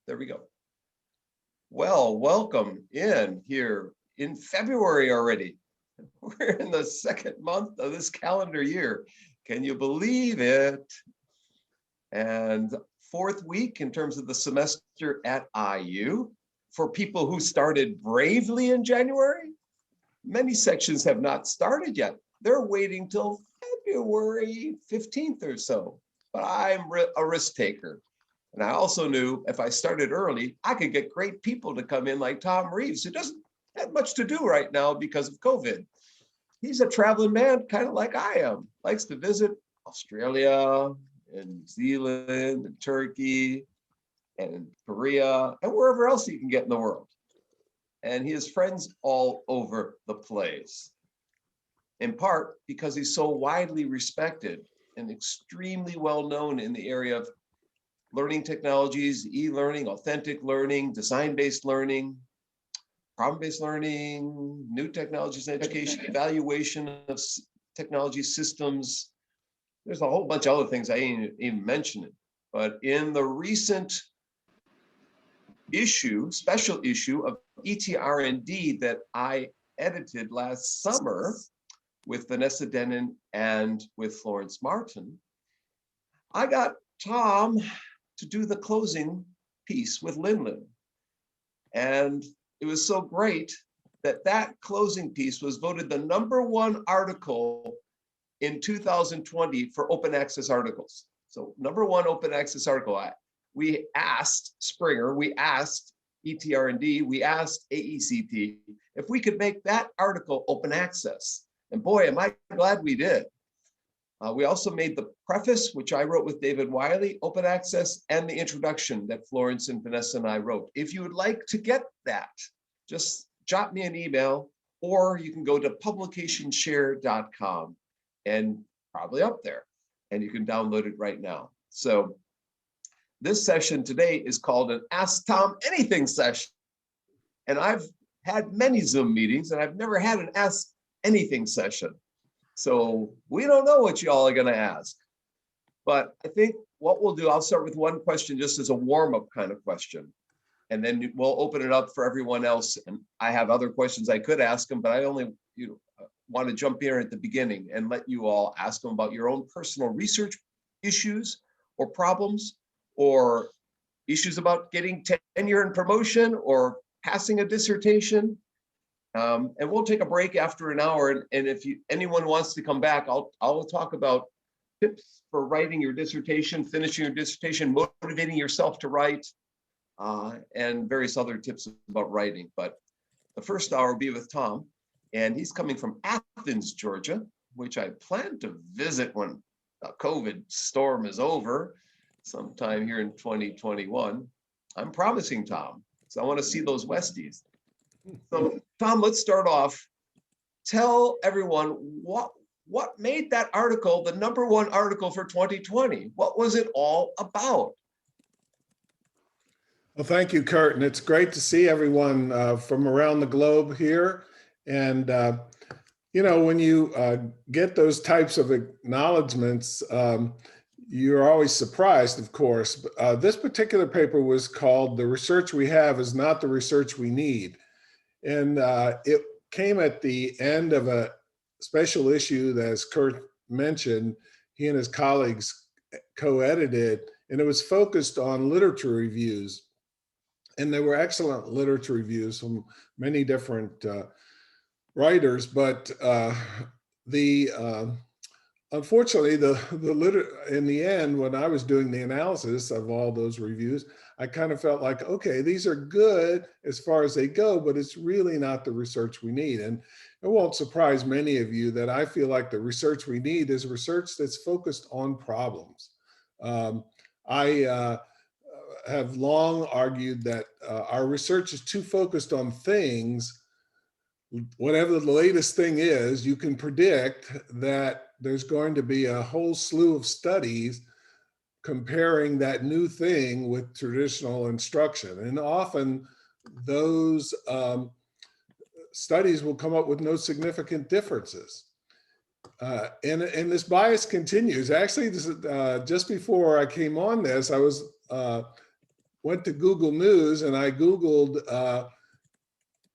There we go. Well, welcome in here in February already. We're in the second month of this calendar year. Can you believe it? And fourth week in terms of the semester at IU. For people who started bravely in January, many sections have not started yet. They're waiting till February 15th or so. But I'm a risk taker. And I also knew if I started early, I could get great people to come in like Tom Reeves, who doesn't have much to do right now because of COVID. He's a traveling man, kind of like I am, likes to visit Australia and New Zealand and Turkey and Korea and wherever else he can get in the world. And he has friends all over the place, in part because he's so widely respected and extremely well known in the area of learning technologies, e-learning, authentic learning, design-based learning, problem-based learning, new technologies in education, evaluation of technology systems. There's a whole bunch of other things I ain't even mentioning. But in the recent special issue of ETR&D that I edited last summer with Vanessa Denon and with Florence Martin, I got Tom to do the closing piece with Lin. And it was so great that that closing piece was voted the #1 article in 2020 for open access articles. So #1 open access article. We asked Springer, we asked ETR&D, we asked AECT if we could make that article open access. And boy, am I glad we did. We also made the preface, which I wrote with David Wiley, open access, and the introduction that Florence and Vanessa and I wrote. If you would like to get that, just jot me an email, or you can go to publicationshare.com and probably up there, and you can download it right now. So this session today is called an Ask Tom Anything session. And I've had many Zoom meetings, and I've never had an Ask Anything session. So we don't know what y'all are going to ask. But I think what we'll do, I'll start with one question just as a warm-up kind of question. And then we'll open it up for everyone else. And I have other questions I could ask them, but I only want to jump in at the beginning and let you all ask them about your own personal research issues or problems, or issues about getting tenure and promotion or passing a dissertation. And we'll take a break after an hour. And if anyone wants to come back, I'll talk about tips for writing your dissertation, finishing your dissertation, motivating yourself to write, and various other tips about writing. But the first hour will be with Tom, and he's coming from Athens, Georgia, which I plan to visit when the COVID storm is over, sometime here in 2021. I'm promising, Tom, so I want to see those Westies. So, Tom, let's start off. Tell everyone what made that article the #1 article for 2020. What was it all about? Well, thank you, Kurt. And it's great to see everyone from around the globe here. And, when you get those types of acknowledgments, you're always surprised, of course. This particular paper was called "The Research We Have is Not the Research We Need." And it came at the end of a special issue that, as Kurt mentioned, he and his colleagues co-edited, and it was focused on literature reviews. And there were excellent literature reviews from many different writers, but unfortunately, in the end, when I was doing the analysis of all those reviews, I kind of felt like, okay, these are good as far as they go, but it's really not the research we need. And it won't surprise many of you that I feel like the research we need is research that's focused on problems. I have long argued that our research is too focused on things. Whatever the latest thing is, you can predict that there's going to be a whole slew of studies comparing that new thing with traditional instruction. And often those studies will come up with no significant differences. And this bias continues. Actually, just before I came on this, I was went to Google News and I Googled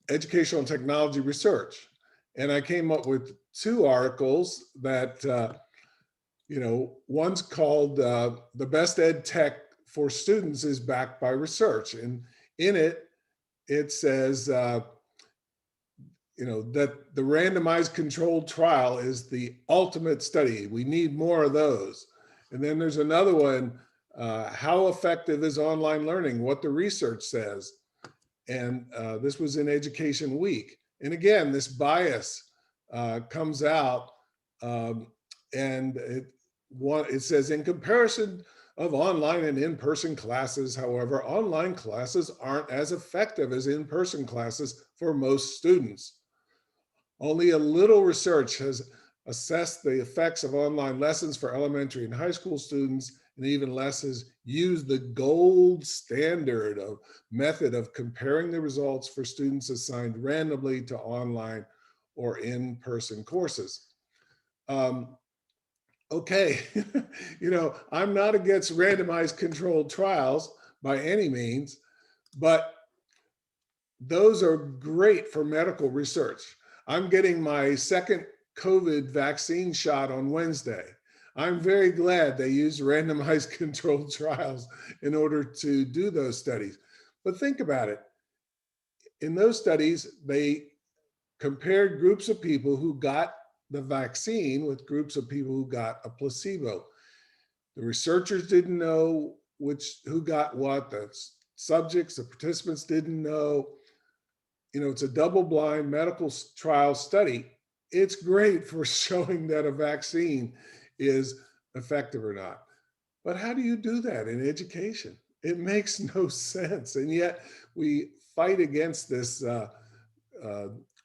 educational technology research. And I came up with two articles that, one's called The Best Ed Tech for Students is Backed by Research. And in it, it says, that the randomized controlled trial is the ultimate study. We need more of those. And then there's another one, how effective is online learning? What the research says. And this was in Education Week. And again, this bias comes out, and it says, in comparison of online and in-person classes, however, online classes aren't as effective as in-person classes for most students. Only a little research has assessed the effects of online lessons for elementary and high school students, and even less has used the gold standard of method of comparing the results for students assigned randomly to online or in-person courses. Okay, I'm not against randomized controlled trials by any means, but those are great for medical research. I'm getting my second COVID vaccine shot on Wednesday. I'm very glad they used randomized controlled trials in order to do those studies. But think about it. In those studies, they compared groups of people who got the vaccine with groups of people who got a placebo. The researchers didn't know who got what, the subjects, the participants didn't know. It's a double-blind medical trial study. It's great for showing that a vaccine is effective or not. But how do you do that in education? It makes no sense. And yet we fight against this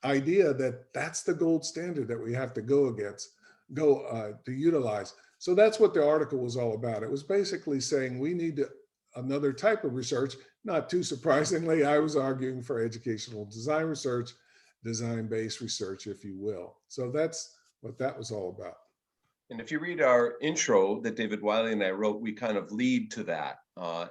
idea that that's the gold standard that we have to to utilize. So that's what the article was all about. It was basically saying we need another type of research. Not too surprisingly, I was arguing for educational design research, design-based research, if you will. So that's what that was all about. And if you read our intro that David Wiley and I wrote, we kind of lead to that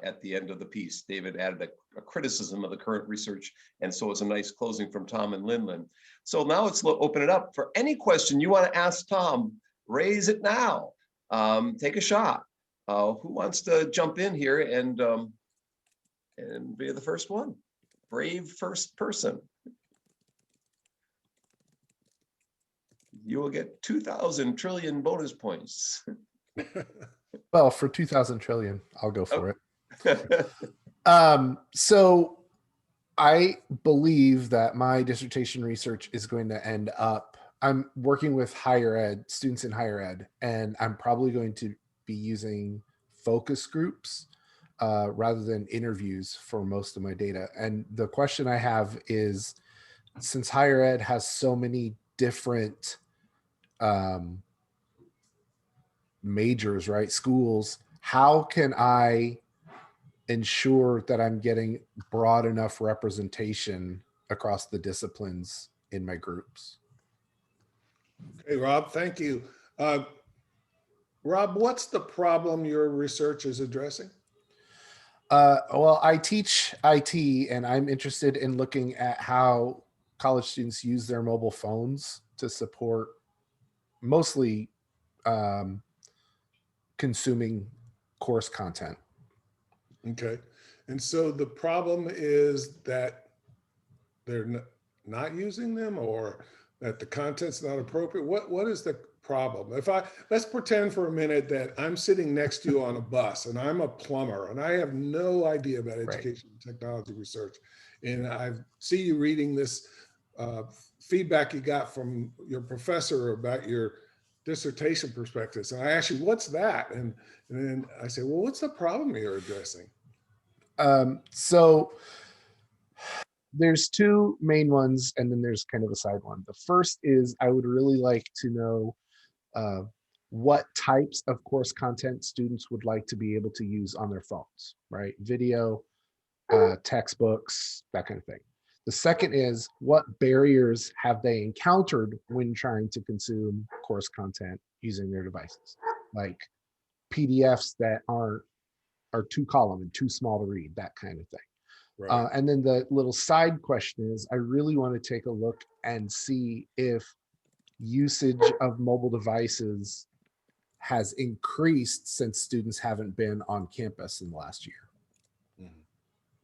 at the end of the piece. David added a criticism of the current research, and so it's a nice closing from Tom and Linlin. So now let's open it up for any question you want to ask Tom. Raise it now. Take a shot. Who wants to jump in here and be the first one? Brave first person. You will get 2,000 trillion bonus points. Well, for 2,000 trillion, I'll go for it. So I believe that my dissertation research is going to end up, I'm working with higher ed, students in higher ed, and I'm probably going to be using focus groups rather than interviews for most of my data. And the question I have is, since higher ed has so many different majors, right? Schools, how can I ensure that I'm getting broad enough representation across the disciplines in my groups? Okay, Rob, thank you. Rob, what's the problem your research is addressing? Well, I teach IT, and I'm interested in looking at how college students use their mobile phones to support mostly consuming course content. Okay. And so the problem is that they're not using them, or that the content's not appropriate. What is the problem? Let's pretend for a minute that I'm sitting next to you on a bus and I'm a plumber and I have no idea about education and technology research. And I see you reading this feedback you got from your professor about your dissertation perspectives. And I ask you, what's that? And then I say, well, what's the problem you're addressing? So there's two main ones, and then there's kind of a side one. The first is I would really like to know what types of course content students would like to be able to use on their phones, right? Video, textbooks, that kind of thing. The second is, what barriers have they encountered when trying to consume course content using their devices? Like PDFs that aren't are too column and too small to read, that kind of thing. Right. And then the little side question is, I really want to take a look and see if usage of mobile devices has increased since students haven't been on campus in the last year. Mhm.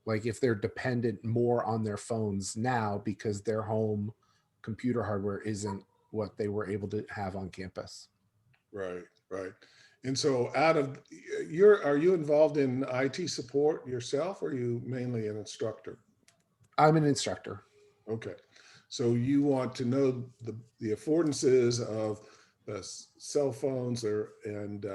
Like if they're dependent more on their phones now because their home computer hardware isn't what they were able to have on campus. Right, right. And so are you involved in IT support yourself, or are you mainly an instructor? I'm an instructor. Okay. So you want to know the affordances of the cell phones there and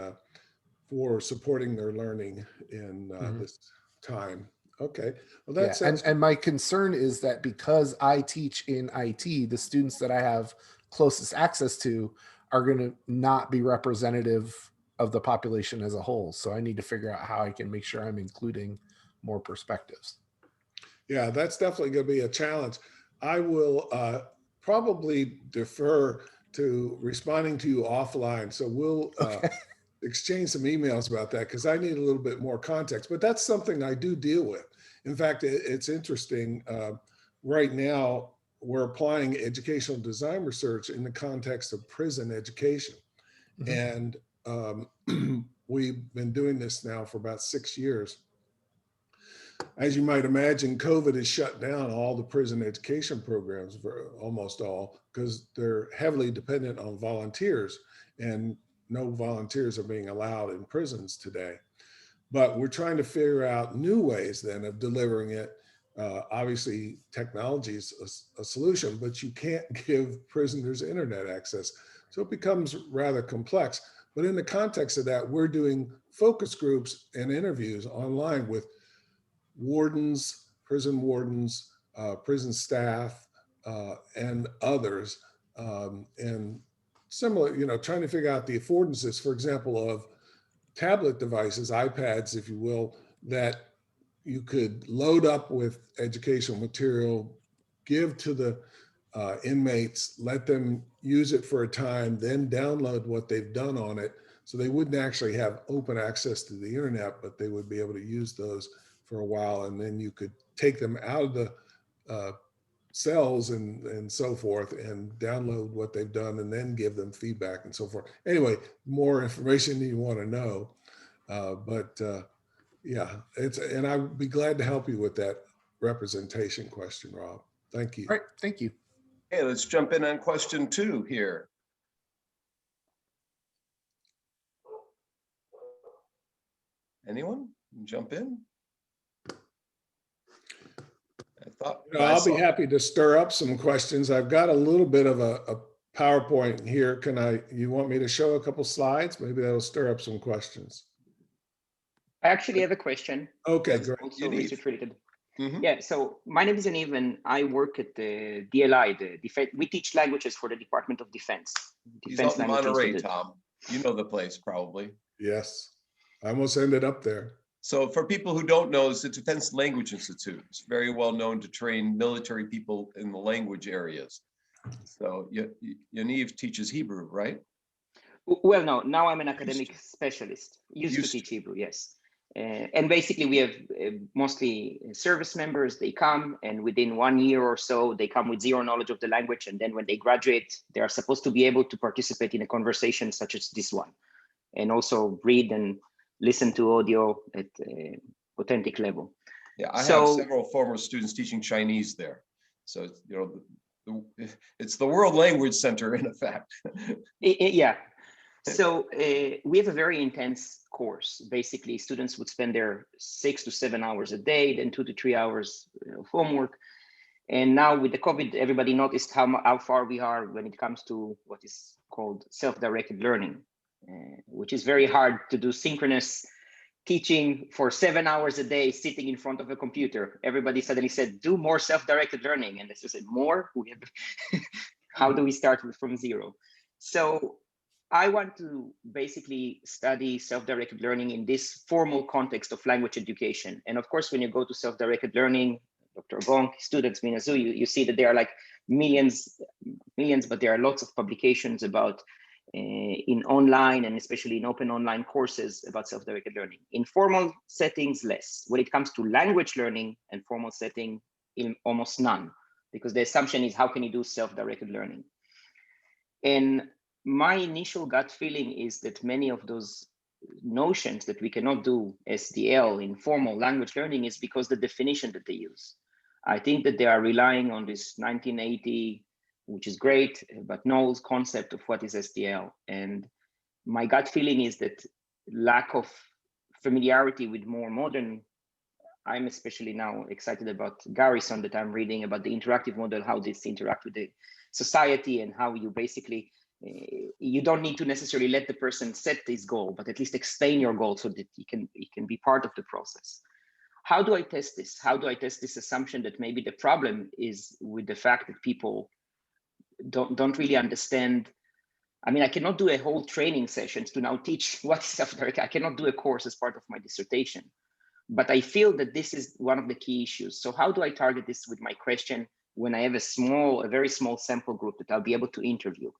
for supporting their learning in Mhm. this time. Okay. Well, that Yeah, sounds and my concern is that because I teach in IT, the students that I have closest access to are going to not be representative of the population as a whole. So I need to figure out how I can make sure I'm including more perspectives. Yeah, that's definitely going to be a challenge. I will probably defer to responding to you offline. So we'll Okay. exchange some emails about that because I need a little bit more context. But that's something I do deal with. In fact, it's interesting. Right now, we're applying educational design research in the context of prison education. Mhm. And we've been doing this now for about 6 years. As you might imagine, COVID has shut down all the prison education programs, for almost all, because they're heavily dependent on volunteers, and no volunteers are being allowed in prisons today. But we're trying to figure out new ways then of delivering it. Obviously, technology is a solution, but you can't give prisoners internet access. So it becomes rather complex. But in the context of that, we're doing focus groups and interviews online with wardens, prison staff, and others, and similar, trying to figure out the affordances, for example, of tablet devices, iPads, if you will, that you could load up with educational material, give to the inmates, let them use it for a time, then download what they've done on it. So they wouldn't actually have open access to the internet, but they would be able to use those for a while. And then you could take them out of the uh, cells and so forth and download what they've done and then give them feedback and so forth. Anyway, more information you want to know. But yeah, and I'd be glad to help you with that representation question, Rob. Thank you. All right. Thank you. Okay, let's jump in on question 2 here. Anyone jump in? I thought I I'll be saw. happy to stir up some questions. I've got a little bit of a PowerPoint here. You want me to show a couple slides? Maybe that'll stir up some questions. I actually have a question. Okay, That's great. also Yaniv. research related. Mhm. Yeah, so my name is Yaniv and I work at the DLI, the Defense. We teach languages for the Department of Defense. He's out in Language Monterey, Institute. Tom. You know the place probably. Yes, I almost ended up there. So for people who don't know, it's the Defense Language Institute. It's very well known to train military people in the language areas. So Yaniv teaches Hebrew, right? Well, no, now I'm an Used academic to. specialist. Used Used to teach Hebrew, yes. And basically we have mostly service members. They come and within 1 year or so, they come with zero knowledge of the language. And then when they graduate, they are supposed to be able to participate in a conversation such as this one, and also read and listen to audio at authentic level. Yeah, I have several former students teaching Chinese there. So it's the World Language Center in effect. Yeah. So we have a very intense course. Basically, students would spend their 6 to 7 hours a day, then 2 to 3 hours of homework. And now with the COVID, everybody noticed how far we are when it comes to what is called self-directed learning, which is very hard to do synchronous teaching for 7 hours a day, sitting in front of a computer. Everybody suddenly said, do more self-directed learning. And this is more, how do we start from zero? So I want to basically study self-directed learning in this formal context of language education. And of course, when you go to self-directed learning, Dr. Bonk, students, Minazu, you see that there are like millions, but there are lots of publications about in online and especially in open online courses about self-directed learning. In formal settings, less. When it comes to language learning and formal setting, in almost none, because the assumption is how can you do self-directed learning? And my initial gut feeling is that many of those notions that we cannot do SDL in formal language learning is because the definition that they use. I think that they are relying on this 1980, which is great, but no concept of what is SDL. And my gut feeling is that lack of familiarity with more modern, I'm especially now excited about Garrison that I'm reading about the interactive model, how this interact with the society and how you basically, you don't need to necessarily let the person set this goal, but at least explain your goal so that it can be part of the process. How do I test this? How do I test this assumption that maybe the problem is with the fact that people don't really understand? I mean, I cannot do a whole training sessions to now teach what is self-directed. I cannot do a course as part of my dissertation, but I feel that this is one of the key issues. So how do I target this with my question when I have a very small sample group that I'll be able to interview?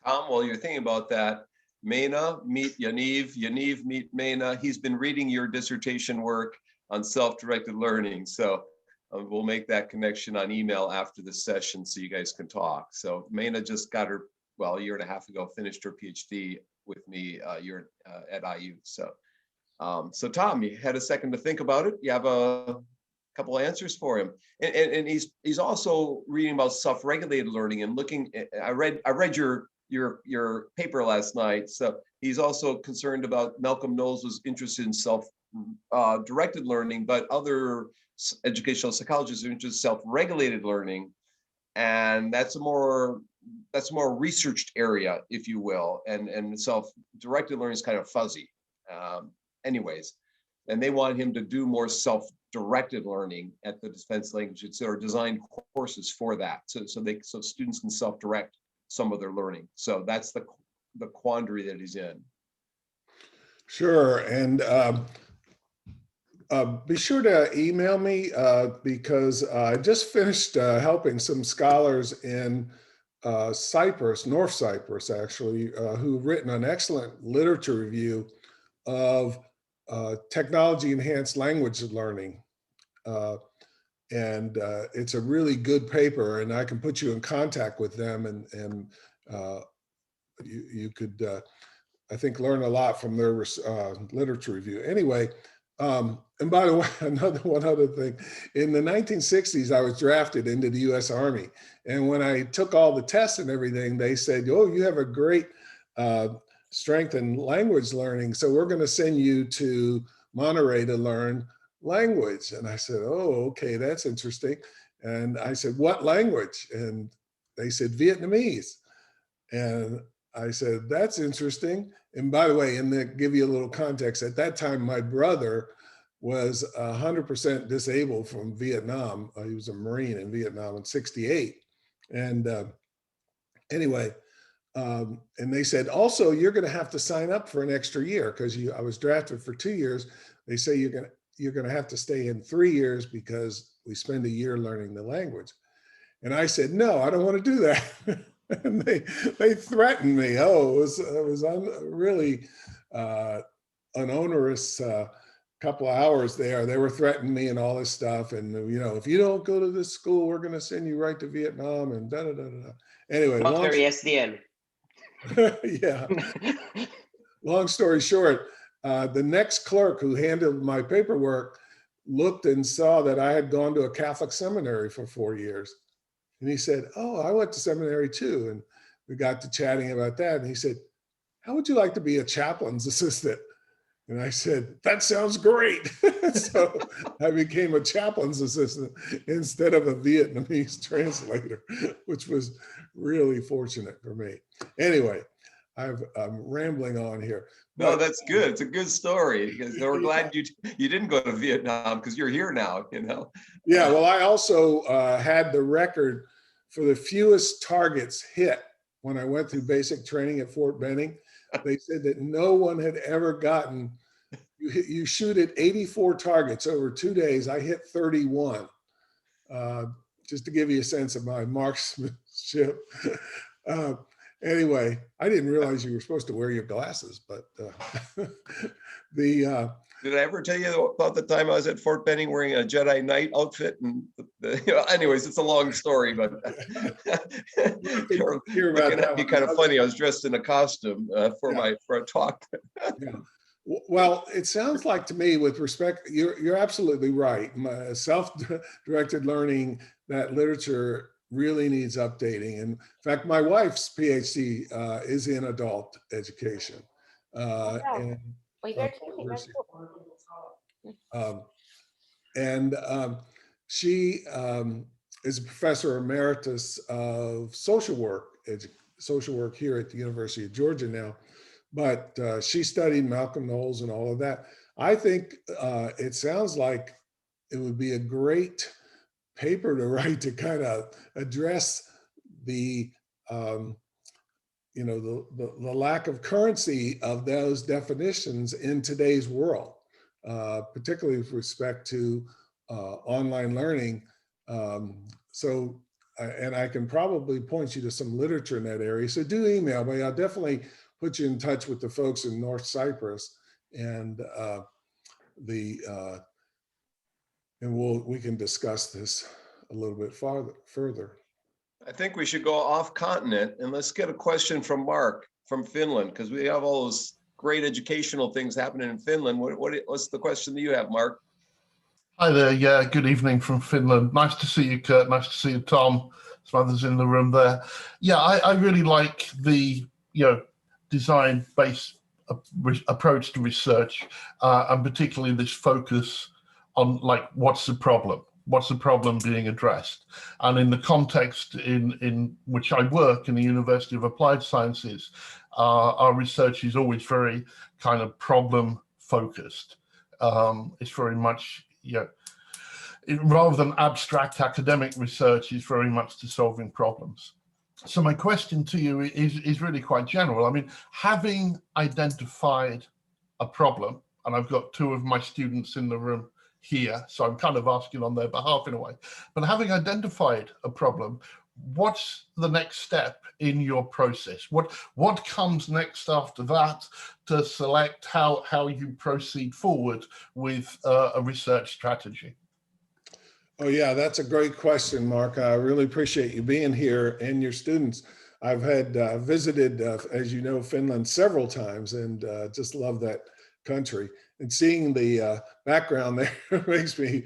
Tom, while you're thinking about that, Mena, meet Yaniv. Yaniv, meet Mena. He's been reading your dissertation work on self-directed learning. So we'll make that connection on email after the session so you guys can talk. So Mena just got her, well, a year and a half ago, finished her PhD with me here at IU. So, so Tom, you had a second to think about it. You have a couple of answers for him. And he's also reading about self-regulated learning and looking, I read your paper last night. So he's also concerned about, Malcolm Knowles was interested in self-directed learning, but other educational psychologists are interested in self-regulated learning. And that's a more researched area, if you will. And self-directed learning is kind of fuzzy. Anyways, and they want him to do more self-directed learning at the Defense Language Institute, or design courses for that, so students can self-direct some of their learning. So that's the quandary that he's in. Sure, and be sure to email me because I just finished helping some scholars in Cyprus, North Cyprus actually, who've written an excellent literature review of technology-enhanced language learning. And it's a really good paper, and I can put you in contact with them, and you could, I think, learn a lot from their literature review. Anyway, and by the way, one other thing, in the 1960s, I was drafted into the US Army. And when I took all the tests and everything, they said, oh, you have a great strength in language learning, so we're going to send you to Monterey to learn language. And I said, oh, okay, that's interesting. And I said, what language? And they said, Vietnamese. And I said, that's interesting. And by the way, and to give you a little context, at that time, my brother was 100% disabled from Vietnam. He was a Marine in Vietnam in '68. And anyway, and they said, also, you're going to have to sign up for an extra year because I was drafted for 2 years. They say you're going to have to stay in 3 years because we spend a year learning the language. And I said, no, I don't want to do that. And they threatened me. Oh, it was really an onerous couple of hours there. They were threatening me and all this stuff. And, you know, if you don't go to this school, we're going to send you right to Vietnam and da da da da. Anyway, not very SDL. Yeah. Long story short, the next clerk who handled my paperwork looked and saw that I had gone to a Catholic seminary for 4 years. And he said, oh, I went to seminary too. And we got to chatting about that. And he said, how would you like to be a chaplain's assistant? And I said, that sounds great. So I became a chaplain's assistant instead of a Vietnamese translator, which was really fortunate for me. Anyway, I'm rambling on here. No, that's good. It's a good story because we're glad you didn't go to Vietnam because you're here now, you know. Yeah, well, I also had the record for the fewest targets hit when I went through basic training at Fort Benning. They said that no one had ever gotten, you shoot at 84 targets over 2 days. I hit 31, just to give you a sense of my marksmanship. Anyway, I didn't realize you were supposed to wear your glasses, but the Did I ever tell you about the time I was at Fort Benning wearing a Jedi Knight outfit? And anyways, it's a long story, but hear about looking that at me one kind of another funny. I was dressed in a costume for a talk. Yeah. Well, it sounds like to me, with respect, you're absolutely right. Self-directed learning, that literature really needs updating. And in fact, my wife's PhD is in adult education. And University. And she is a professor emeritus of social work here at the University of Georgia now. But she studied Malcolm Knowles and all of that. I think it sounds like it would be a great paper to write to kind of address the the lack of currency of those definitions in today's world, particularly with respect to online learning. And I can probably point you to some literature in that area. So do email me. I'll definitely put you in touch with the folks in North Cyprus, and we can discuss this a little bit further. I think we should go off continent and let's get a question from Mark from Finland, because we have all those great educational things happening in Finland. What's the question that you have, Mark? Hi there. Yeah, good evening from Finland. Nice to see you, Kurt. Nice to see you, Tom. Some others in the room there. Yeah, I really like the design-based approach to research, and particularly this focus on what's the problem? What's the problem being addressed? And in the context in which I work in the University of Applied Sciences, our research is always very kind of problem focused. It's very much, rather than abstract academic research, is very much to solving problems. So my question to you is really quite general. I mean, having identified a problem, and I've got two of my students in the room here, so I'm kind of asking on their behalf in a way, but having identified a problem, what's the next step in your process? What comes next after that to select how you proceed forward with a research strategy? Oh yeah, that's a great question, Mark. I really appreciate you being here and your students. I've had visited, as you know, Finland several times, and just love that country. And seeing the background there makes me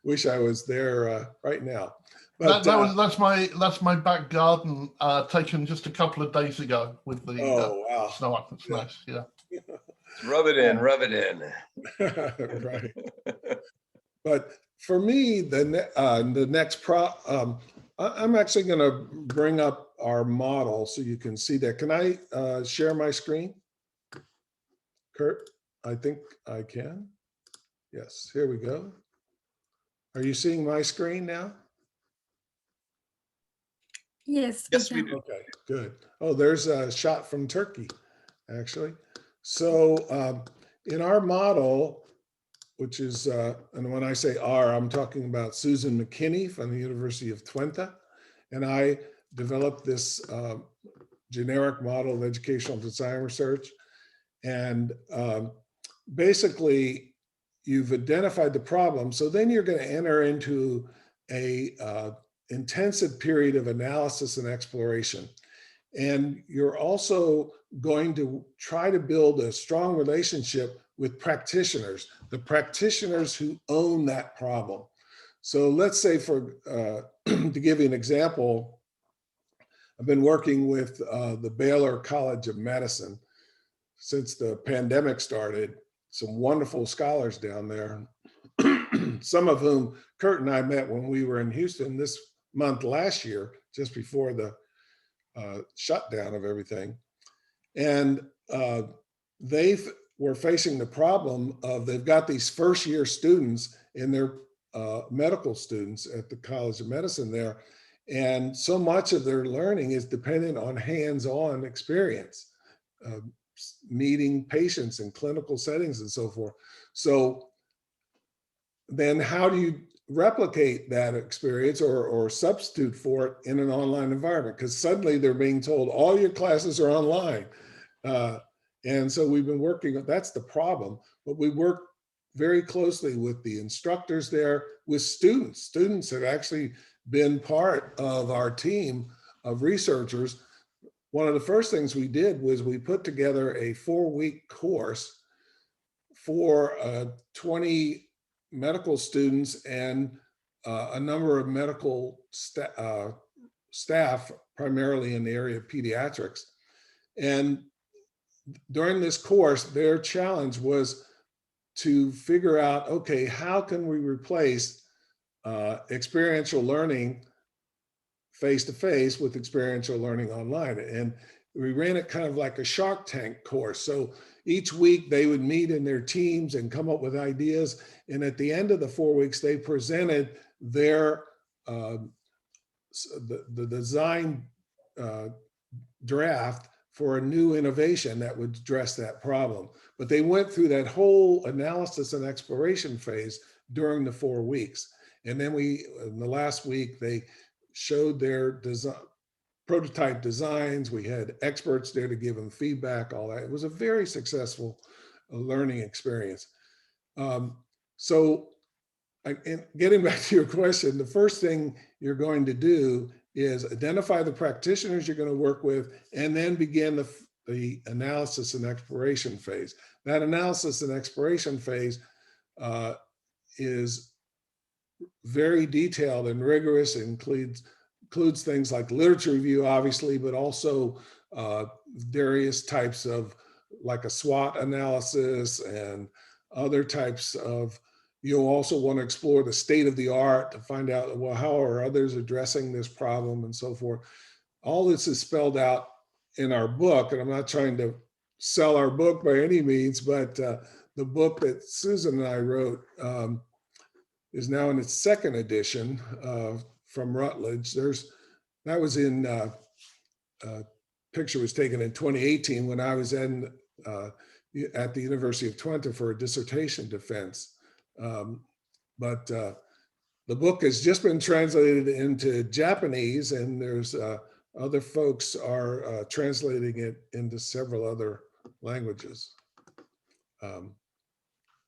wish I was there right now. But that's my back garden, taken just a couple of days ago with the wow. snow up. It's nice, yeah. Rub it in, rub it in. Right. But for me, the next I'm actually going to bring up our model so you can see that. Can I share my screen, Kurt? I think I can. Yes, here we go. Are you seeing my screen now? Yes, we do. Okay, good. Oh, there's a shot from Turkey, actually. So in our model, which is, and when I say our, I'm talking about Susan McKinney from the University of Twente. And I developed this generic model of educational design research. And basically, you've identified the problem. So then you're going to enter into a intensive period of analysis and exploration. And you're also going to try to build a strong relationship with practitioners, the practitioners who own that problem. So let's say, to give you an example, I've been working with the Baylor College of Medicine since the pandemic started. Some wonderful scholars down there, some of whom Kurt and I met when we were in Houston this month last year, just before the shutdown of everything. And they were facing the problem of, they've got these first year students in their medical students at the College of Medicine there. And so much of their learning is dependent on hands-on experience, meeting patients in clinical settings and so forth. So then how do you replicate that experience or substitute for it in an online environment, because suddenly they're being told all your classes are online. And so we've been working, that's the problem, but we work very closely with the instructors there, with students. Students have actually been part of our team of researchers. One of the first things we did was we put together a 4-week course for 20 medical students and a number of medical staff, primarily in the area of pediatrics. And during this course, their challenge was to figure out, okay, how can we replace experiential learning face-to-face with experiential learning online? And we ran it kind of like a Shark Tank course. So each week they would meet in their teams and come up with ideas. And at the end of the 4 weeks, they presented their the design draft for a new innovation that would address that problem. But they went through that whole analysis and exploration phase during the 4 weeks. And then in the last week, they showed their design, prototype designs. We had experts there to give them feedback, all that. It was a very successful learning experience. And getting back to your question, the first thing you're going to do is identify the practitioners you're going to work with, and then begin the analysis and exploration phase. That analysis and exploration phase is very detailed and rigorous. It includes things like literature review, obviously, but also various types of, like a SWOT analysis and other types of. You'll also want to explore the state of the art to find out, well, how are others addressing this problem and so forth. All this is spelled out in our book, and I'm not trying to sell our book by any means, but the book that Susan and I wrote is now in its 2nd edition from Rutledge. That was in, picture was taken in 2018 when I was at the University of Twente for a dissertation defense. But the book has just been translated into Japanese, and there's other folks are translating it into several other languages.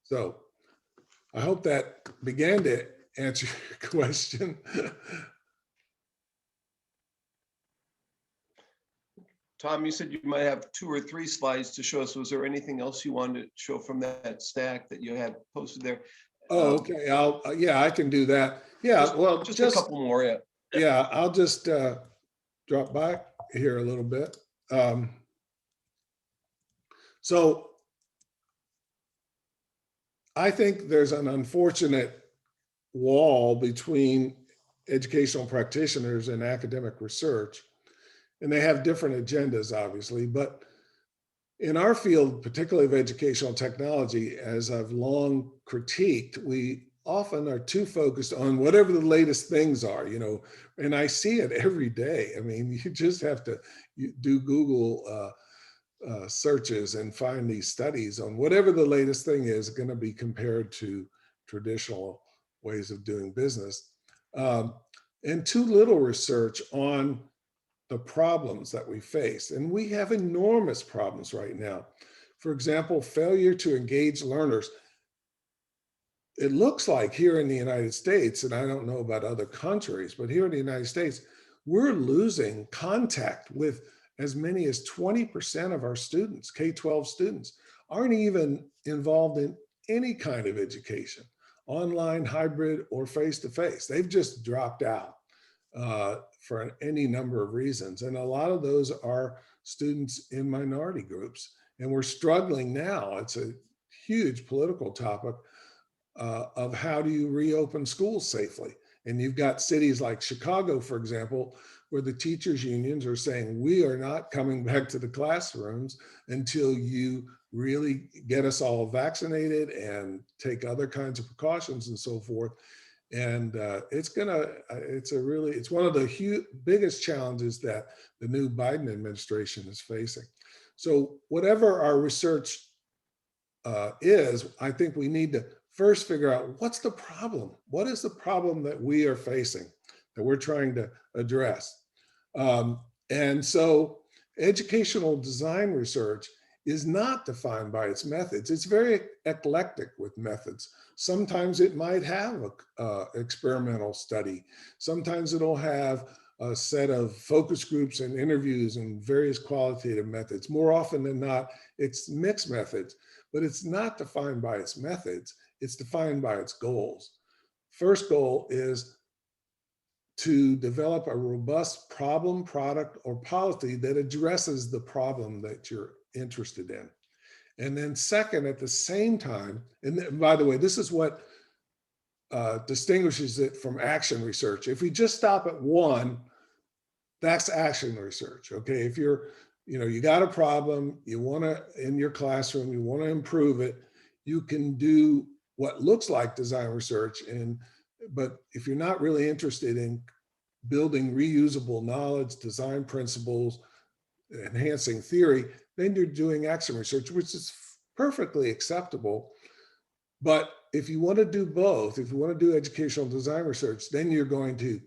So I hope that began to answer your question. Tom, you said you might have 2 or 3 slides to show us. Was there anything else you wanted to show from that stack that you had posted there? Oh, okay. Yeah, I can do that. Yeah, well, just a couple more. Yeah. Yeah, I'll just drop back here a little bit. So I think there's an unfortunate wall between educational practitioners and academic research, and they have different agendas, obviously, but in our field, particularly of educational technology, as I've long critiqued, we often are too focused on whatever the latest things are, and I see it every day. I mean, you just have to do Google searches and find these studies on whatever the latest thing is going to be compared to traditional ways of doing business, and too little research on the problems that we face. And we have enormous problems right now. For example, failure to engage learners. It looks like here in the United States, and I don't know about other countries, but here in the United States, we're losing contact with as many as 20% of our students, K-12 students, aren't even involved in any kind of education, online, hybrid, or face-to-face. They've just dropped out for any number of reasons. And a lot of those are students in minority groups. And we're struggling now. It's a huge political topic of how do you reopen schools safely. And you've got cities like Chicago, for example, where the teachers unions are saying, we are not coming back to the classrooms until you really get us all vaccinated and take other kinds of precautions and so forth. And it's one of the biggest challenges that the new Biden administration is facing. So whatever our research is, I think we need to first figure out what's the problem? What is the problem that we are facing, that we're trying to address? And so educational design research is not defined by its methods. It's very eclectic with methods. Sometimes it might have a experimental study. Sometimes it'll have a set of focus groups and interviews and various qualitative methods. More often than not, it's mixed methods, but it's not defined by its methods. It's defined by its goals. First goal is to develop a robust problem, product, or policy that addresses the problem that you're interested in. And then second, at the same time, and by the way, this is what distinguishes it from action research. If we just stop at one, that's action research, okay? If you're, you got a problem, you wanna, in your classroom, you wanna improve it, you can do what looks like design research, but if you're not really interested in building reusable knowledge, design principles, enhancing theory, then you're doing action research, which is perfectly acceptable. But if you want to do both, if you want to do educational design research, then you're going to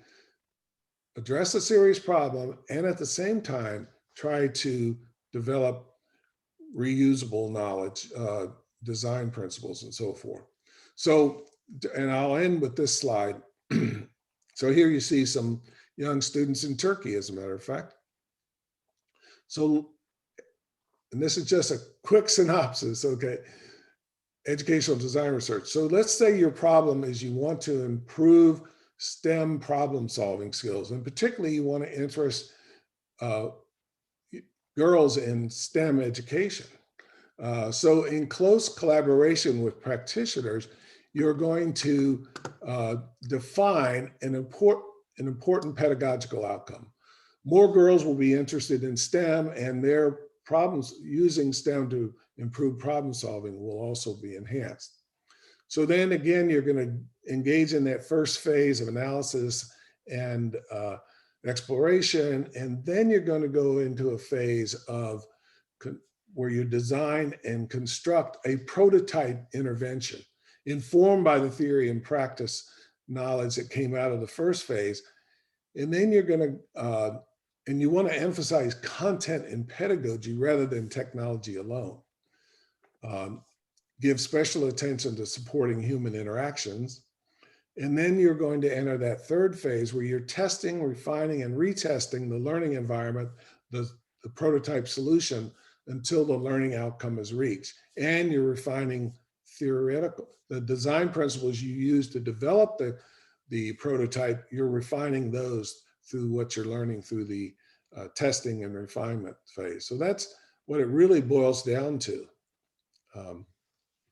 address a serious problem and at the same time try to develop reusable knowledge, design principles, and so forth. So, and I'll end with this slide. So here you see some young students in Turkey, as a matter of fact. So, and this is just a quick synopsis, okay? Educational design research. So let's say your problem is you want to improve STEM problem solving skills, and particularly you want to interest girls in STEM education. So in close collaboration with practitioners, you're going to define an important pedagogical outcome. More girls will be interested in STEM, and their problems using STEM to improve problem solving will also be enhanced. So then again, you're going to engage in that first phase of analysis and exploration, and then you're going to go into a phase of where you design and construct a prototype intervention informed by the theory and practice knowledge that came out of the first phase. And then you're going to, and you want to emphasize content and pedagogy rather than technology alone. Give special attention to supporting human interactions. And then you're going to enter that third phase where you're testing, refining, and retesting the learning environment, the prototype solution, until the learning outcome is reached. And you're refining the design principles you use to develop the prototype, you're refining those through what you're learning through the testing and refinement phase. So that's what it really boils down to.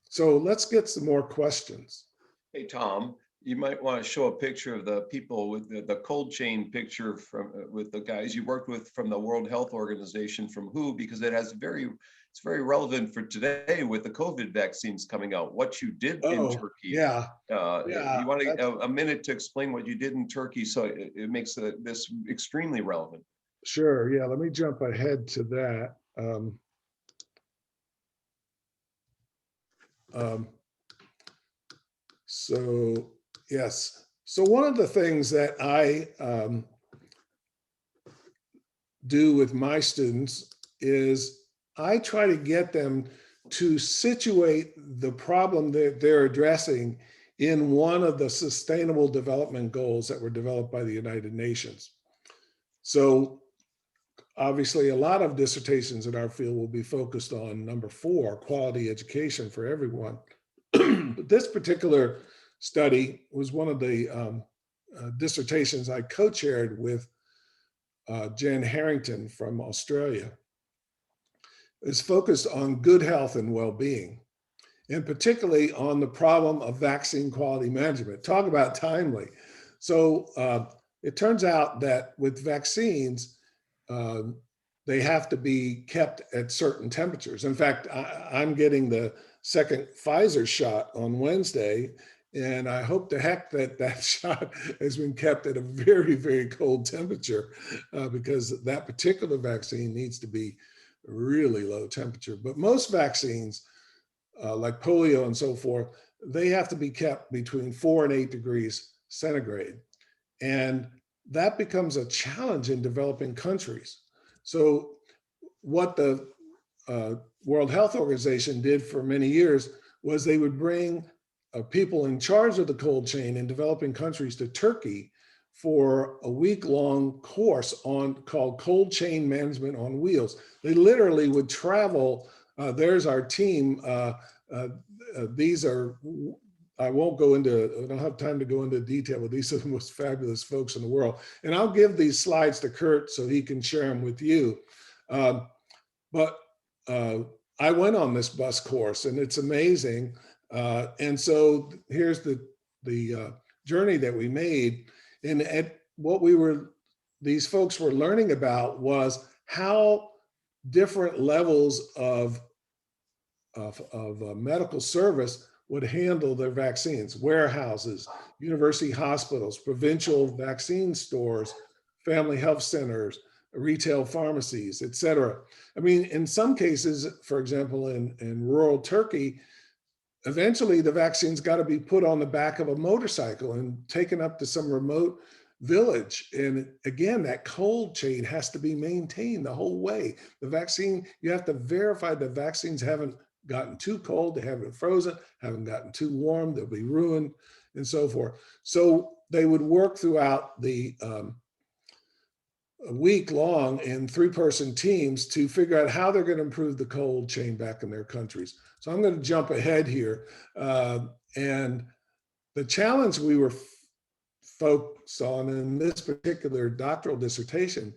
So let's get some more questions. Hey, Tom, you might want to show a picture of the people with the cold chain picture from with the guys you worked with from the World Health Organization, from WHO, because it's very relevant for today with the COVID vaccines coming out. What you did in Turkey. Yeah. You want a minute to explain what you did in Turkey, so it makes this extremely relevant. Sure. Yeah. Let me jump ahead to that. So yes. So one of the things that I do with my students is I try to get them to situate the problem that they're addressing in one of the sustainable development goals that were developed by the United Nations. So obviously a lot of dissertations in our field will be focused on number 4, quality education for everyone. But this particular study was one of the dissertations I co-chaired with Jen Harrington from Australia. It's focused on good health and well-being, and particularly on the problem of vaccine quality management. Talk about timely. So it turns out that with vaccines, they have to be kept at certain temperatures. In fact, I'm getting the second Pfizer shot on Wednesday, and I hope to heck that shot has been kept at a very, very cold temperature because that particular vaccine needs to be really low temperature. But most vaccines, like polio and so forth, they have to be kept between 4 and 8 degrees centigrade. And that becomes a challenge in developing countries. So what the World Health Organization did for many years was they would bring people in charge of the cold chain in developing countries to Turkey for a week-long course called Cold Chain Management on Wheels. They literally would travel. There's our team. These are, I won't go into, I don't have time to go into detail, but these are the most fabulous folks in the world. And I'll give these slides to Kurt so he can share them with you. But I went on this bus course and it's amazing. And so here's the journey that we made. And what these folks were learning about was how different levels of medical service would handle their vaccines: warehouses, university hospitals, provincial vaccine stores, family health centers, retail pharmacies, et cetera. I mean, in some cases, for example, in rural Turkey, eventually the vaccines got to be put on the back of a motorcycle and taken up to some remote village. And again, that cold chain has to be maintained the whole way. The vaccine, you have to verify the vaccines haven't gotten too cold, they haven't frozen, haven't gotten too warm, they'll be ruined, and so forth. So they would work throughout the a week long in 3-person teams to figure out how they're going to improve the cold chain back in their countries. So I'm going to jump ahead here. And the challenge we were focused on in this particular doctoral dissertation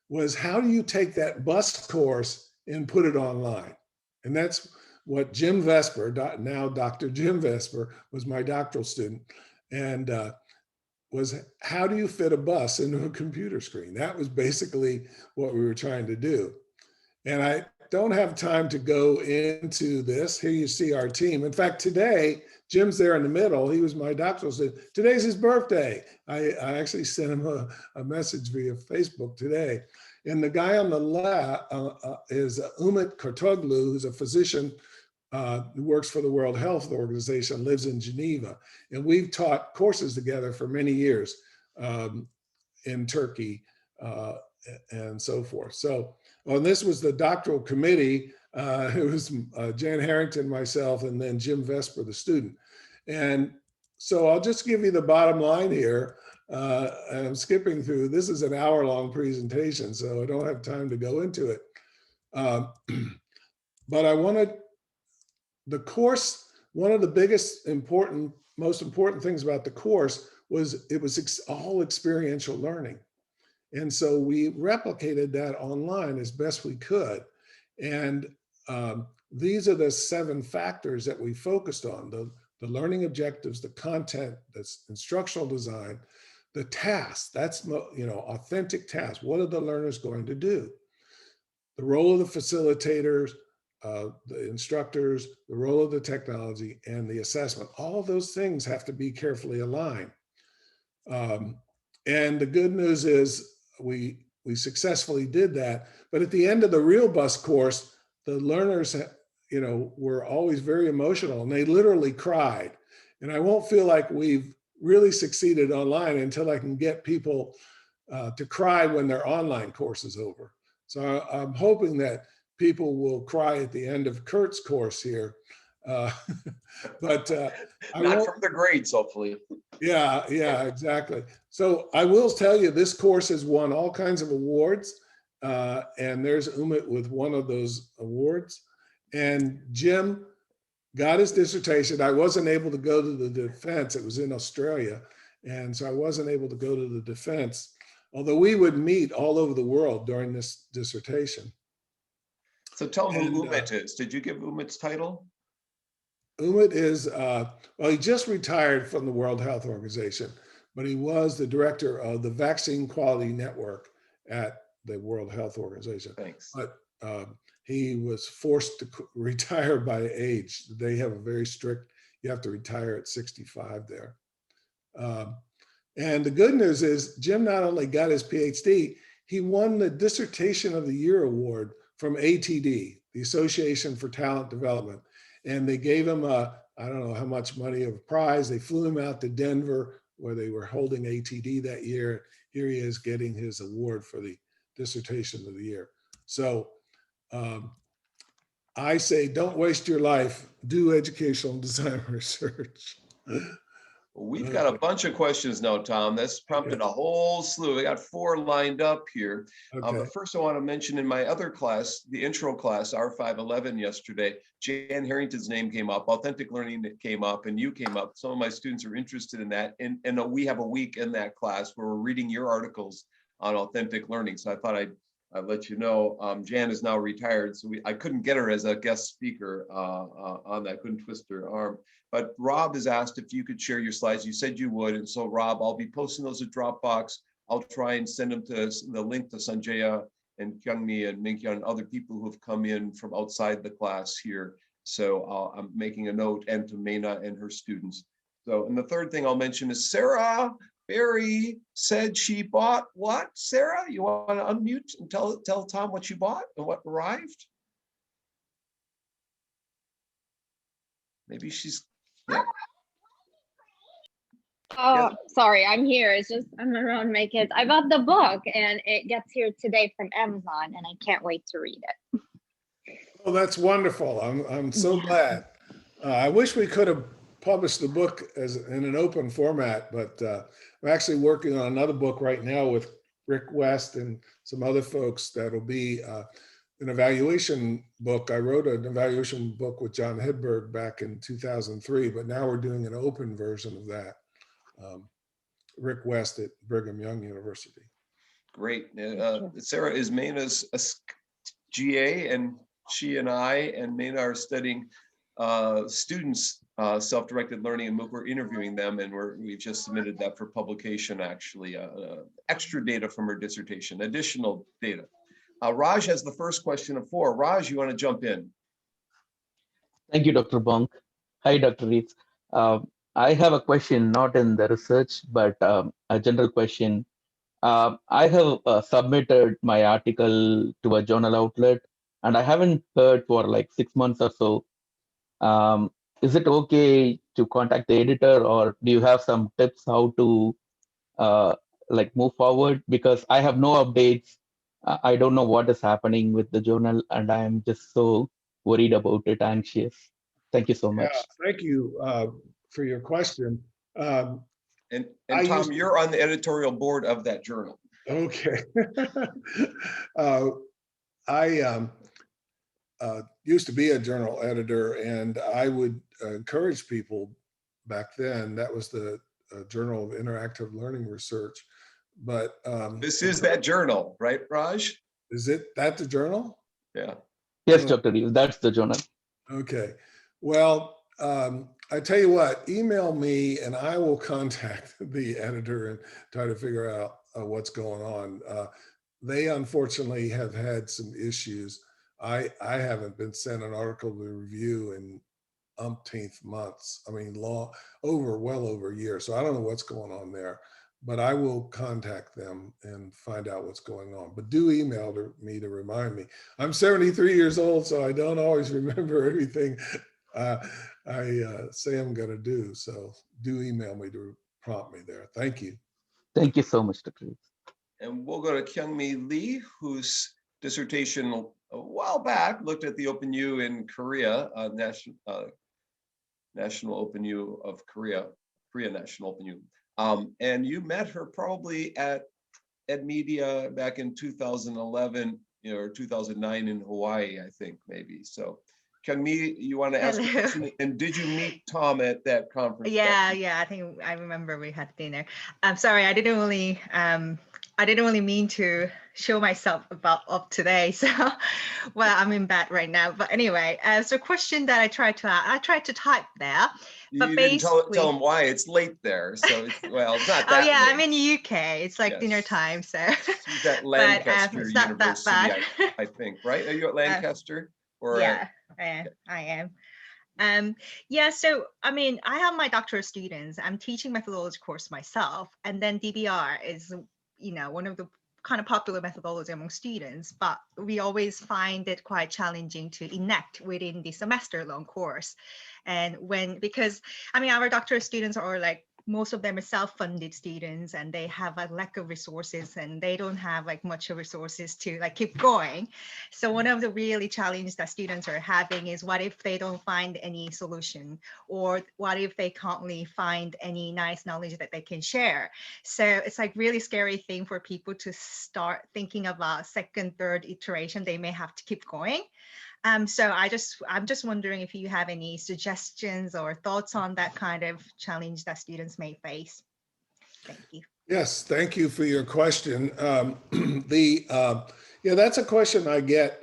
was, how do you take that bus course and put it online? And that's what Jim Vesper, now Dr. Jim Vesper, was my doctoral student, and was, how do you fit a bus into a computer screen? That was basically what we were trying to do. And I don't have time to go into this. Here you see our team. In fact, today, Jim's there in the middle. He was my doctoral student. Today's his birthday. I actually sent him a message via Facebook today. And the guy on the left is Umut Kurtoglu, who's a physician who works for the World Health Organization, lives in Geneva. And we've taught courses together for many years in Turkey and so forth. So, and this was the doctoral committee. It was Jan Harrington, myself, and then Jim Vesper, the student. And so I'll just give you the bottom line here. And I'm skipping through, this is an hour-long presentation, so I don't have time to go into it. But I wanted, the course, one of the biggest most important things about the course was it was all experiential learning. And so we replicated that online as best we could. And these are the 7 factors that we focused on: the learning objectives, the content, the instructional design, the tasks, that's, authentic tasks. What are the learners going to do? The role of the facilitators, the instructors, the role of the technology, and the assessment. All of those things have to be carefully aligned. And the good news is we successfully did that. But at the end of the real bus course, the learners, were always very emotional, and they literally cried. And I won't feel like we've really succeeded online until I can get people to cry when their online course is over. So I'm hoping that people will cry at the end of Kurt's course here. But not from the grades, hopefully. Yeah, exactly. So I will tell you, this course has won all kinds of awards. And there's Umut with one of those awards. And Jim got his dissertation. I wasn't able to go to the defense. It was in Australia. And so I wasn't able to go to the defense, although we would meet all over the world during this dissertation. So tell them who Umut is. Did you give Umut's title? Umut is, well, he just retired from the World Health Organization, but he was the director of the Vaccine Quality Network at the World Health Organization. Thanks. But he was forced to retire by age. They have a very strict, you have to retire at 65 there. And the good news is Jim not only got his PhD, he won the Dissertation of the Year award from ATD, the Association for Talent Development. And they gave him a I don't know how much money of a prize. They flew him out to Denver where they were holding ATD that year. Here he is getting his award for the dissertation of the year. So I say, don't waste your life, do educational design research. We've got a bunch of questions now, Tom. That's prompted a whole slew. We got 4 lined up here. Okay. But first, I want to mention in my other class, the intro class, R511 yesterday, Jan Harrington's name came up, authentic learning came up, and you came up. Some of my students are interested in that. And we have a week in that class where we're reading your articles on authentic learning. So I thought I'd let you know. Jan is now retired, so I couldn't get her as a guest speaker on that, couldn't twist her arm. But Rob has asked if you could share your slides. You said you would. And so Rob, I'll be posting those at Dropbox. I'll try and send them to the link to Sanjaya and Kyungmi and Minkyun and other people who have come in from outside the class here. So I'm making a note, and to Mena and her students. So, and the third thing I'll mention is Sarah Berry said she bought what? Sarah, you want to unmute and tell Tom what you bought and what arrived? Maybe she's, yeah. Oh, sorry, I'm here. It's just I'm around my kids. I bought the book and it gets here today from Amazon, and I can't wait to read it. Oh, that's wonderful. I'm so glad. I wish we could have published the book as in an open format, but I'm actually working on another book right now with Rick West and some other folks that'll be an evaluation book. I wrote an evaluation book with John Hedberg back in 2003, but now we're doing an open version of that. Rick West at Brigham Young University. Great. Sarah is Mena's GA, and she and I and Mena are studying students self-directed learning, and we're interviewing them, and we've just submitted that for publication, actually, extra data from her dissertation, additional data. Raj has the first question of 4. Raj, you want to jump in? Thank you, Dr. Bonk. Hi, Dr. Reeves. I have a question, not in the research, but a general question. I have submitted my article to a journal outlet, and I haven't heard for like 6 months or so. Is it okay to contact the editor, or do you have some tips how to like move forward? Because I have no updates. I don't know what is happening with the journal, and I'm just so worried about it, anxious. Thank you so much. Yeah, thank you for your question. And Tom, you're on the editorial board of that journal. Okay. I used to be a journal editor, and I would encourage people back then. That was the Journal of Interactive Learning Research. But this is that journal, right, Raj? Is it that the journal? Yeah. Yes, Dr. Reeves, that's the journal. Okay. Well, I tell you what, email me and I will contact the editor and try to figure out what's going on. They unfortunately have had some issues. I haven't been sent an article to review in umpteenth months. I mean, well over a year. So I don't know what's going on there, but I will contact them and find out what's going on. But do email me to remind me. I'm 73 years old, so I don't always remember everything I say I'm going to do. So do email me to prompt me there. Thank you. Thank you so much, Dr. Reeves. And we'll go to Kyungmi Lee, whose dissertation a while back looked at the Open U in Korea, National Open U of Korea, Korea National Open U. And you met her probably at EdMedia back in 2011, or 2009 in Hawaii, I think, maybe. So Kyungmi, you want to ask a question? And did you meet Tom at that conference? Yeah, I think I remember we had dinner. I'm sorry, I didn't really mean to show myself up today. So, well, I'm in bed right now. But anyway, so question that I tried to type there. But you didn't tell them why it's late there. So, it's not that. Oh yeah, late. I'm in the UK. It's like dinner time. So. She's at Lancaster it's not University, that bad. I think, right? Are you at Lancaster? Or yeah, I am. Yeah, so I mean, I have my doctoral students. I'm teaching methodology course myself, and then DBR is, one of the kind of popular methodology among students, but we always find it quite challenging to enact within the semester-long course. And because I mean, our doctoral students are like, most of them are self-funded students, and they have a lack of resources, and they don't have like much resources to like keep going. So one of the really challenges that students are having is, what if they don't find any solution, or what if they can't really find any nice knowledge that they can share? So it's like really scary thing for people to start thinking about second, third iteration. They may have to keep going. So I'm just wondering if you have any suggestions or thoughts on that kind of challenge that students may face. Thank you. Yes, thank you for your question. Yeah, that's a question I get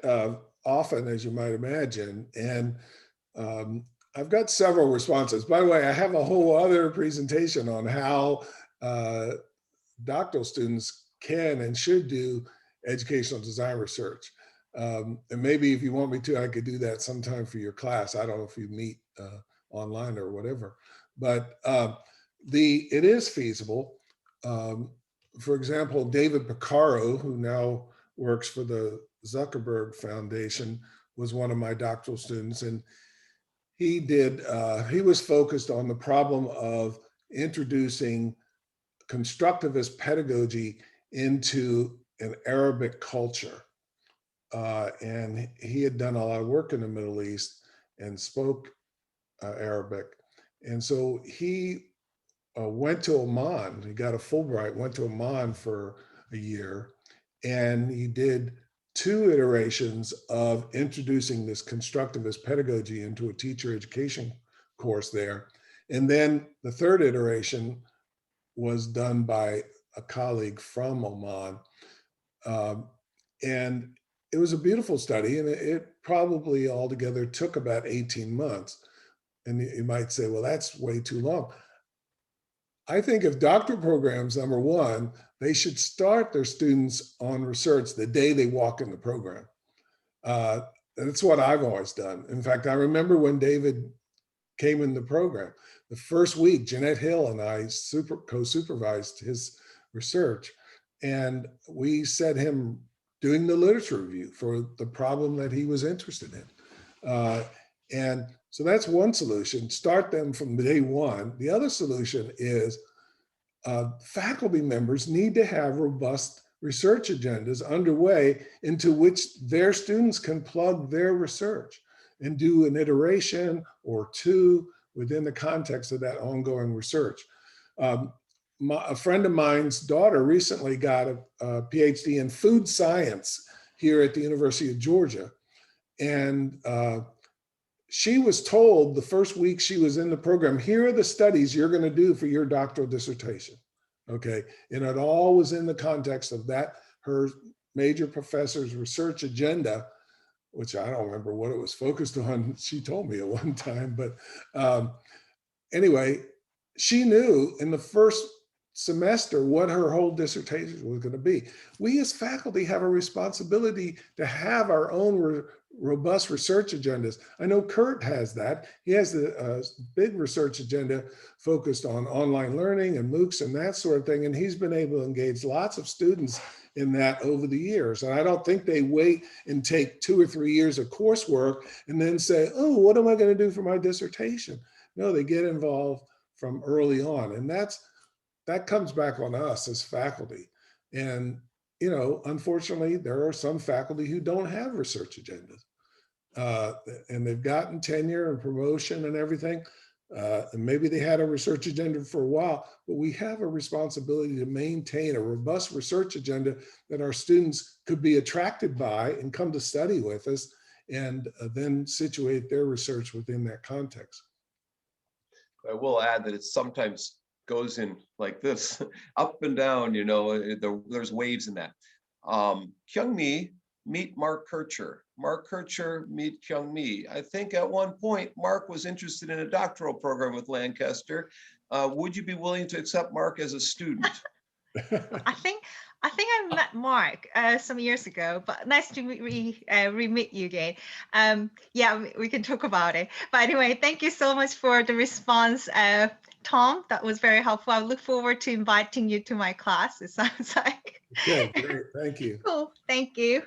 often, as you might imagine, and I've got several responses. By the way, I have a whole other presentation on how doctoral students can and should do educational design research. And maybe if you want me to, I could do that sometime for your class. I don't know if you meet online or whatever, but it is feasible. For example, David Piccaro, who now works for the Zuckerberg Foundation, was one of my doctoral students, and he was focused on the problem of introducing constructivist pedagogy into an Arabic culture. And he had done a lot of work in the Middle East and spoke Arabic. And so he went to Oman. He got a Fulbright, went to Oman for a year, and he did 2 iterations of introducing this constructivist pedagogy into a teacher education course there. And then the 3rd iteration was done by a colleague from Oman. And it was a beautiful study, and it probably altogether took about 18 months. And you might say, well, that's way too long. I think if doctoral programs, number one, they should start their students on research the day they walk in the program. That's what I've always done. In fact, I remember when David came in the program, the first week, Jeanette Hill and I co-supervised his research, and we set him doing the literature review for the problem that he was interested in. And so that's one solution, start them from day one. The other solution is faculty members need to have robust research agendas underway into which their students can plug their research and do an iteration or 2 within the context of that ongoing research. A friend of mine's daughter recently got a PhD in food science here at the University of Georgia. And she was told the first week she was in the program, here are the studies you're going to do for your doctoral dissertation. Okay. And it all was in the context of that, her major professor's research agenda, which I don't remember what it was focused on. She told me at one time, but anyway, she knew in the first semester what her whole dissertation was going to be. We as faculty have a responsibility to have our own robust research agendas. I know Kurt has that. He has a big research agenda focused on online learning and MOOCs and that sort of thing. And he's been able to engage lots of students in that over the years. And I don't think they wait and take 2 or 3 years of coursework and then say, oh, what am I going to do for my dissertation? No, they get involved from early on. And that comes back on us as faculty. And, you know, unfortunately, there are some faculty who don't have research agendas. And they've gotten tenure and promotion and everything. And maybe they had a research agenda for a while, but we have a responsibility to maintain a robust research agenda that our students could be attracted by and come to study with us, and then situate their research within that context. I will add that it sometimes goes in like this, up and down, you know, there's waves in that. Kyung Mi, meet Mark Kircher. Mark Kircher, meet Kyung Mi. I think at one point, Mark was interested in a doctoral program with Lancaster. Would you be willing to accept Mark as a student? I think I met Mark some years ago, but nice to re-meet you again. Yeah, we can talk about it. But anyway, thank you so much for the response. Tom. That was very helpful. I look forward to inviting you to my class. It sounds like. Okay, great. Thank you. Cool. Thank you.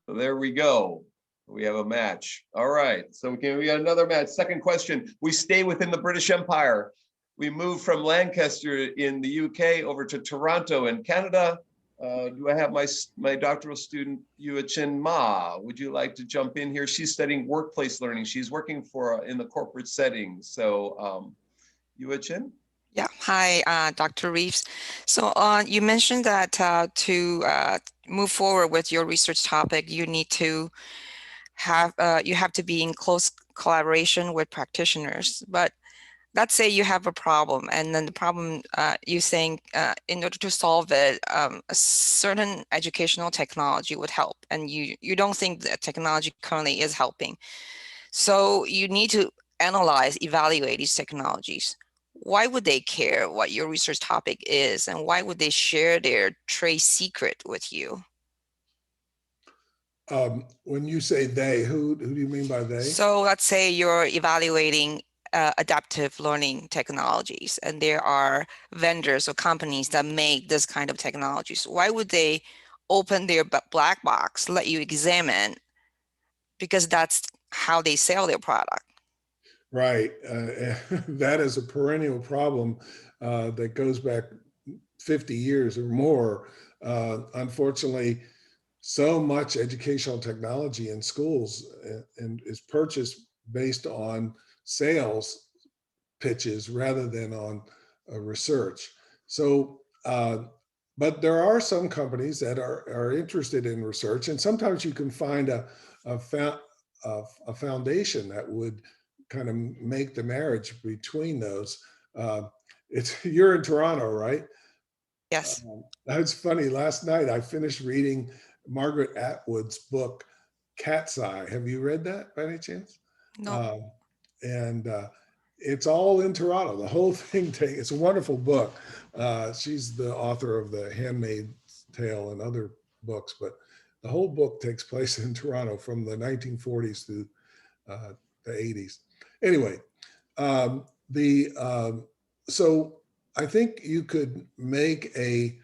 So there we go. We have a match. All right. So we got another match. Second question. We stay within the British Empire. We move from Lancaster in the UK over to Toronto in Canada. Do I have my doctoral student, Yua Chin Ma? Would you like to jump in here? She's studying workplace learning. She's working in the corporate setting. So Yua Chin? Yeah, hi, Dr. Reeves. So you mentioned that to move forward with your research topic, you need to have to be in close collaboration with practitioners. But let's say you have a problem, and then the problem you're saying in order to solve it, a certain educational technology would help, and you don't think that technology currently is helping. So you need to analyze, evaluate these technologies. Why would they care what your research topic is, and why would they share their trade secret with you? When you say they, who do you mean by they? So let's say you're evaluating adaptive learning technologies, and there are vendors or companies that make this kind of technologies. Why would they open their black box, let you examine? Because that's how they sell their product. Right. That is a perennial problem that goes back 50 years or more. Unfortunately, so much educational technology in schools and is purchased based on sales pitches rather than on research. So, but there are some companies that are interested in research, and sometimes you can find a foundation that would kind of make the marriage between those. You're in Toronto, right? Yes. That's funny. Last night I finished reading Margaret Atwood's book, Cat's Eye. Have you read that by any chance? No. And it's all in Toronto. The whole thing, it's a wonderful book. She's the author of The Handmaid's Tale and other books, but the whole book takes place in Toronto from the 1940s to the 80s. Anyway, so I think you could make a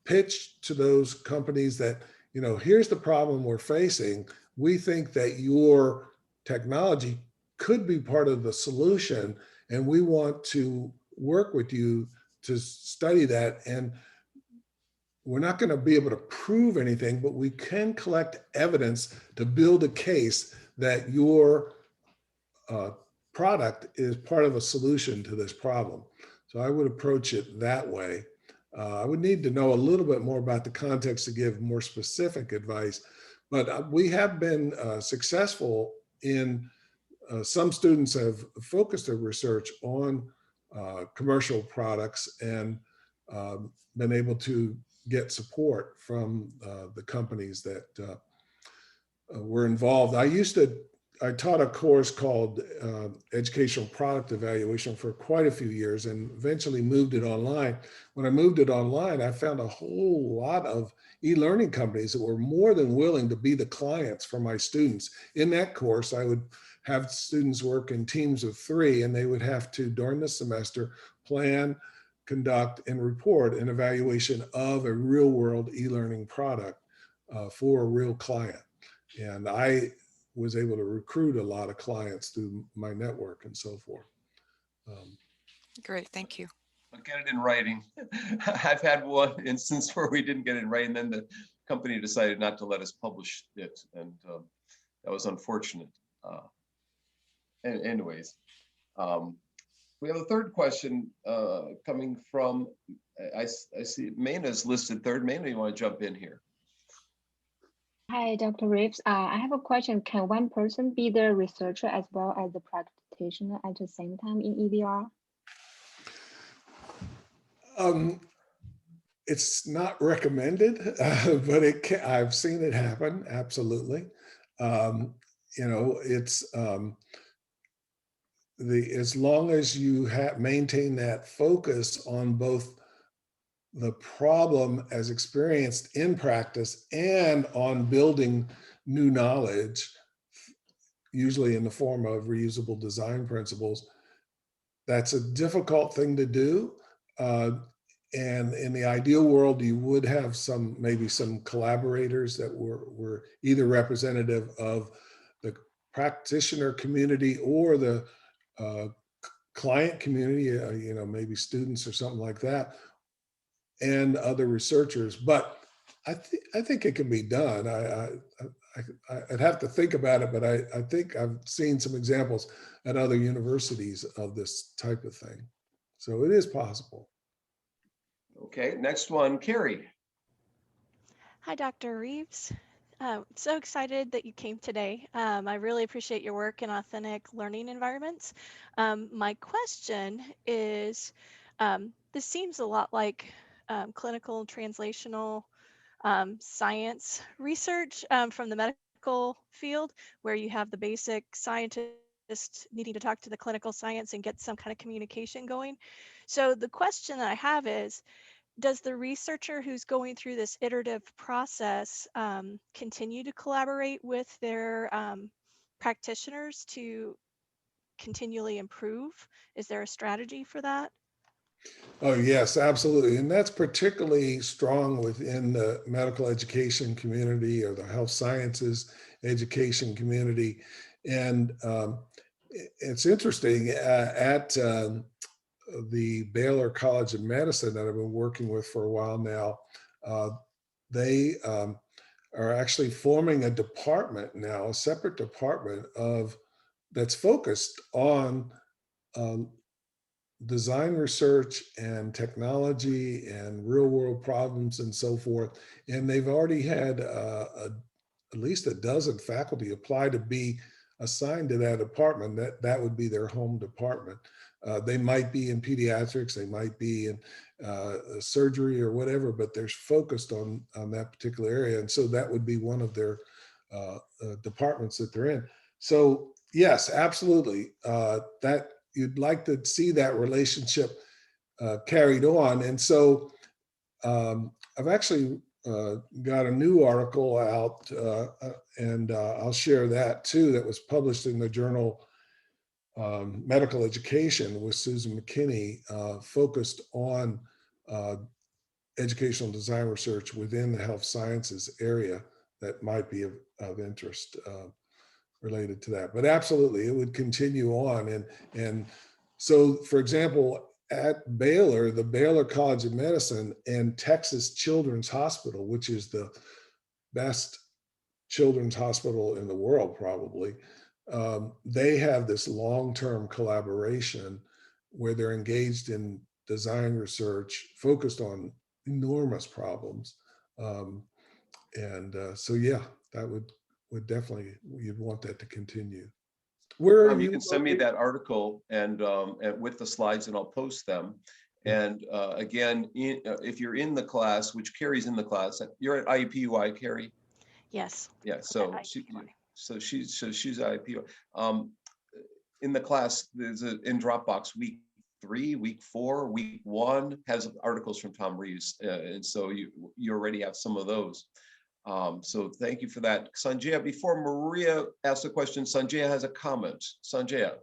pitch to those companies that, here's the problem we're facing. We think that your technology could be part of the solution, and we want to work with you to study that. And we're not going to be able to prove anything, but we can collect evidence to build a case that your product is part of a solution to this problem. So I would approach it that way. I would need to know a little bit more about the context to give more specific advice, but we have been successful in some students have focused their research on commercial products and been able to get support from the companies that were involved. I taught a course called Educational Product Evaluation for quite a few years and eventually moved it online. When I moved it online, I found a whole lot of e-learning companies that were more than willing to be the clients for my students. In that course, I would have students work in teams of 3, and they would have to, during the semester, plan, conduct, and report an evaluation of a real-world e-learning product for a real client. And I was able to recruit a lot of clients through my network and so forth. Great, thank you. But get it in writing. I've had one instance where we didn't get it in writing, and then the company decided not to let us publish it, and that was unfortunate. Anyways, we have a third question coming from, I see Mayna's listed third. Mayna, you want to jump in here? Hi, Dr. Reeves. I have a question. Can one person be the researcher as well as the practitioner at the same time in EBR? It's not recommended, but I've seen it happen. Absolutely. It's as long as you maintain that focus on both the problem as experienced in practice and on building new knowledge, usually in the form of reusable design principles, that's a difficult thing to do. And in the ideal world, you would have maybe some collaborators that were either representative of the practitioner community or the client community, maybe students or something like that, and other researchers. But I think it can be done. I'd have to think about it, but I think I've seen some examples at other universities of this type of thing. So it is possible. Okay, next one, Carrie. Hi, Dr. Reeves. So excited that you came today. I really appreciate your work in authentic learning environments. My question is, this seems a lot like clinical translational science research from the medical field, where you have the basic scientist needing to talk to the clinical science and get some kind of communication going. So the question that I have is, does the researcher who's going through this iterative process continue to collaborate with their practitioners to continually improve? Is there a strategy for that? Oh, yes, absolutely. And that's particularly strong within the medical education community or the health sciences education community. And it's interesting, at the Baylor College of Medicine that I've been working with for a while now, they are actually forming a department now, a separate department that's focused on design research and technology and real world problems and so forth. And they've already had at least a dozen faculty apply to be assigned to that department. That would be their home department. They might be in pediatrics, they might be in surgery or whatever, but they're focused on that particular area. And so that would be one of their departments that they're in. So yes, absolutely. That you'd like to see that relationship carried on. And so I've actually got a new article out, and I'll share that too, that was published in the journal Medical Education with Susan McKinney, focused on educational design research within the health sciences area that might be of interest related to that. But absolutely, it would continue on. And so, for example, at Baylor, the Baylor College of Medicine and Texas Children's Hospital, which is the best children's hospital in the world, probably, they have this long-term collaboration where they're engaged in design research focused on enormous problems. So yeah, that would definitely, you'd want that to continue. Where are you can send me that article and with the slides, and I'll post them. And again, if you're in the class, which Carrie's in the class, you're at IUPUI, Carrie? Yes. Yeah, so she's at IUPUI. In the class, there's in Dropbox week 3, week 4, week 1 has articles from Tom Reeves, and so you already have some of those. So thank you for that. Sanjaya, before Maria asks a question, Sanjaya has a comment. Sanjaya.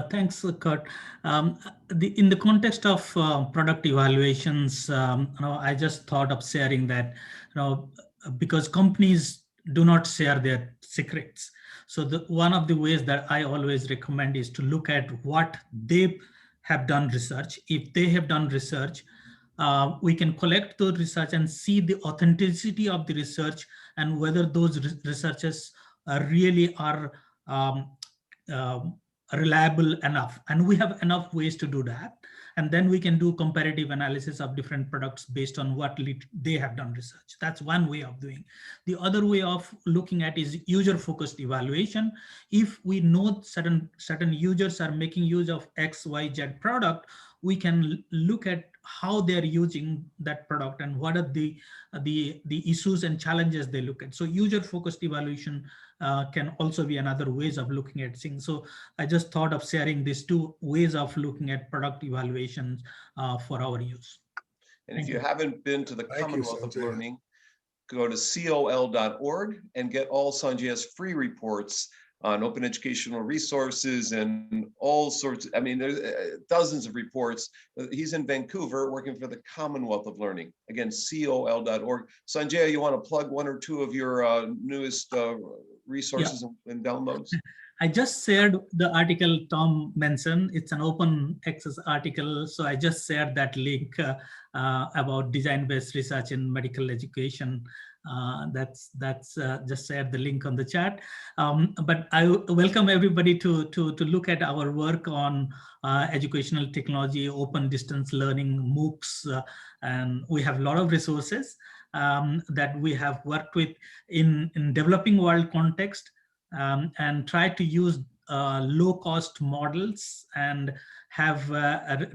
Thanks, Kurt. In the context of product evaluations, I just thought of sharing that, because companies do not share their secrets. So one of the ways that I always recommend is to look at what they have done research. If they have done research, we can collect those research and see the authenticity of the research and whether those researchers really are reliable enough. And we have enough ways to do that. And then we can do comparative analysis of different products based on what they have done research. That's one way of doing. The other way of looking at is user-focused evaluation. If we know certain users are making use of X, Y, Z product, we can look at how they're using that product and what are the issues and challenges they look at. So user-focused evaluation can also be another ways of looking at things. So I just thought of sharing these two ways of looking at product evaluations for our use. And if you haven't been to the Commonwealth of Learning, go to col.org and get all Sanjaya's free reports on open educational resources and all sorts. I mean, there's dozens of reports. He's in Vancouver working for the Commonwealth of Learning. Again, COL.org. Sanjay, you want to plug one or two of your newest resources and downloads? I just shared the article Tom mentioned. It's an open access article. So I just shared that link about design-based research in medical education. That's just shared the link on the chat. But I welcome everybody to look at our work on educational technology, open distance learning, MOOCs, and we have a lot of resources that we have worked with in developing world context. And try to use low-cost models and have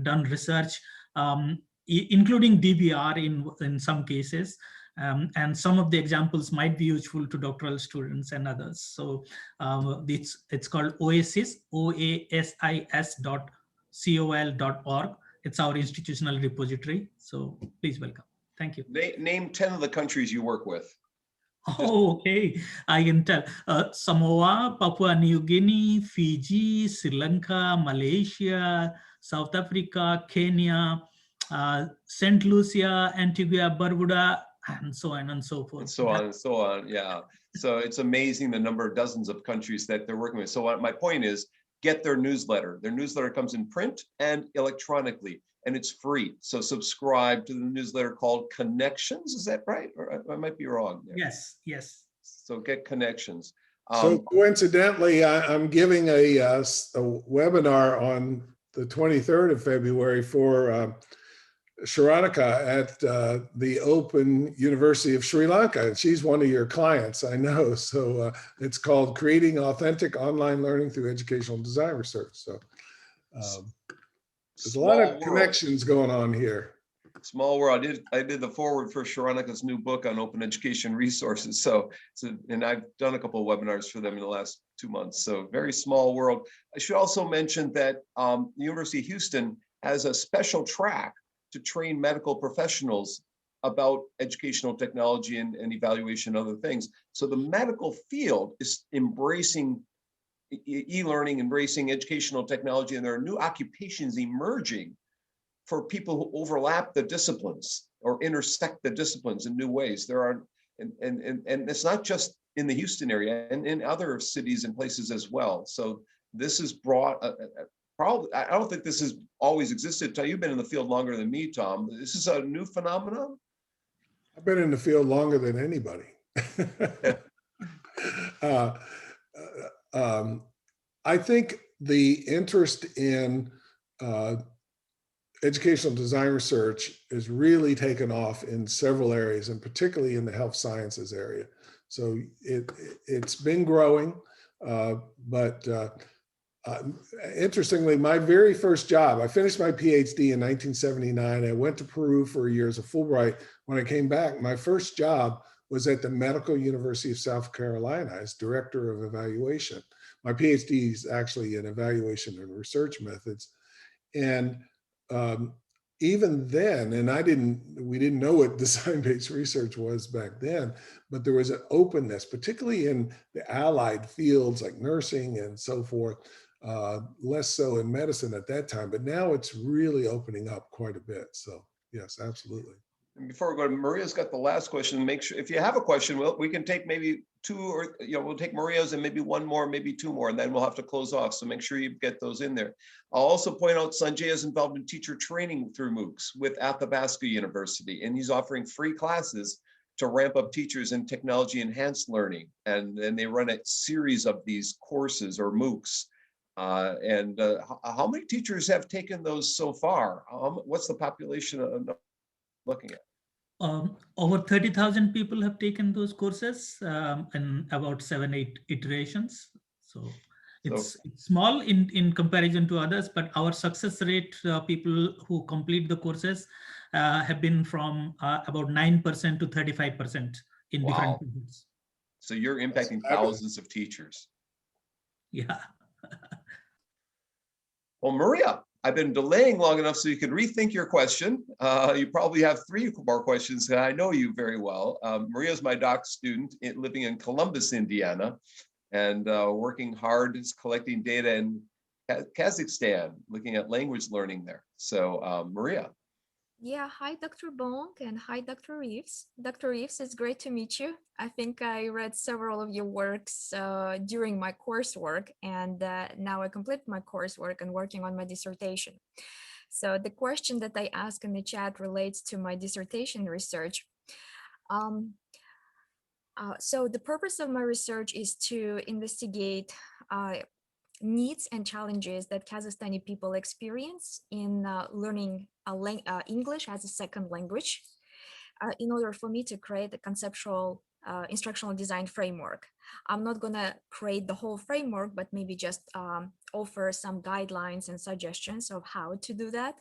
done research, including DBR in some cases. And some of the examples might be useful to doctoral students and others. So it's called OASIS, oasis.col.org. It's our institutional repository. So please welcome. Thank you. Name 10 of the countries you work with. Oh, okay. I can tell. Samoa, Papua New Guinea, Fiji, Sri Lanka, Malaysia, South Africa, Kenya, St. Lucia, Antigua, Barbuda, and so on and so forth. And so on and so on. Yeah. So it's amazing the number of dozens of countries that they're working with. So my point is, get their newsletter. Their newsletter comes in print and electronically, and it's free. So subscribe to the newsletter called Connections. Is that right? Or I might be wrong there. Yes, yes. So get Connections. So coincidentally, I'm giving a webinar on the 23rd of February for Sharonika at the Open University of Sri Lanka. And she's one of your clients, I know. So it's called Creating Authentic Online Learning Through Educational Design Research. So there's a lot of connections going on here. Small world. I did the forward for Sharonika's new book on open education resources. And I've done a couple of webinars for them in the last 2 months. So very small world. I should also mention that the University of Houston has a special track to train medical professionals about educational technology and evaluation and other things. So the medical field is embracing e-learning, embracing educational technology, and there are new occupations emerging for people who overlap the disciplines or intersect the disciplines in new ways. There are, and it's not just in the Houston area, and in other cities and places as well. So this has brought probably, I don't think this has always existed. You've been in the field longer than me, Tom. This is a new phenomenon? I've been in the field longer than anybody. I think the interest in educational design research is really taken off in several areas, and particularly in the health sciences area. So it's been growing, but interestingly, my very first job, I finished my PhD in 1979. I went to Peru for a year as a Fulbright. When I came back, my first job was at the Medical University of South Carolina as director of evaluation. My PhD is actually in evaluation and research methods. And even then, and we didn't know what design-based research was back then, but there was an openness, particularly in the allied fields like nursing and so forth, less so in medicine at that time, but now it's really opening up quite a bit. So yes, absolutely. And before we go to Maria's got the last question. Make sure if you have a question, we can take maybe two, or we'll take Maria's and maybe one more, maybe two more, and then we'll have to close off. So make sure you get those in there. I'll also point out Sanjay is involved in teacher training through MOOCs with Athabasca University, and he's offering free classes to ramp up teachers in technology enhanced learning. And they run a series of these courses or MOOCs. How many teachers have taken those so far? What's the population looking at? Over 30,000 people have taken those courses in about 7-8 iterations. So it's small in comparison to others, but our success rate, people who complete the courses have been from about 9% to 35% in different periods. So you're impacting thousands of teachers. Yeah. Well, Maria, I've been delaying long enough so you could rethink your question. You probably have 3 more questions, and I know you very well. Maria's my doc student living in Columbus, Indiana. and working hard is collecting data in Kazakhstan, looking at language learning there. So Maria. Yeah, hi, Dr. Bonk, and hi, Dr. Reeves. Dr. Reeves, it's great to meet you. I think I read several of your works during my coursework, and now I complete my coursework and working on my dissertation. So the question that I asked in the chat relates to my dissertation research. So the purpose of my research is to investigate needs and challenges that Kazakhstani people experience in learning English as a second language in order for me to create a conceptual instructional design framework. I'm not gonna create the whole framework, but maybe just offer some guidelines and suggestions of how to do that.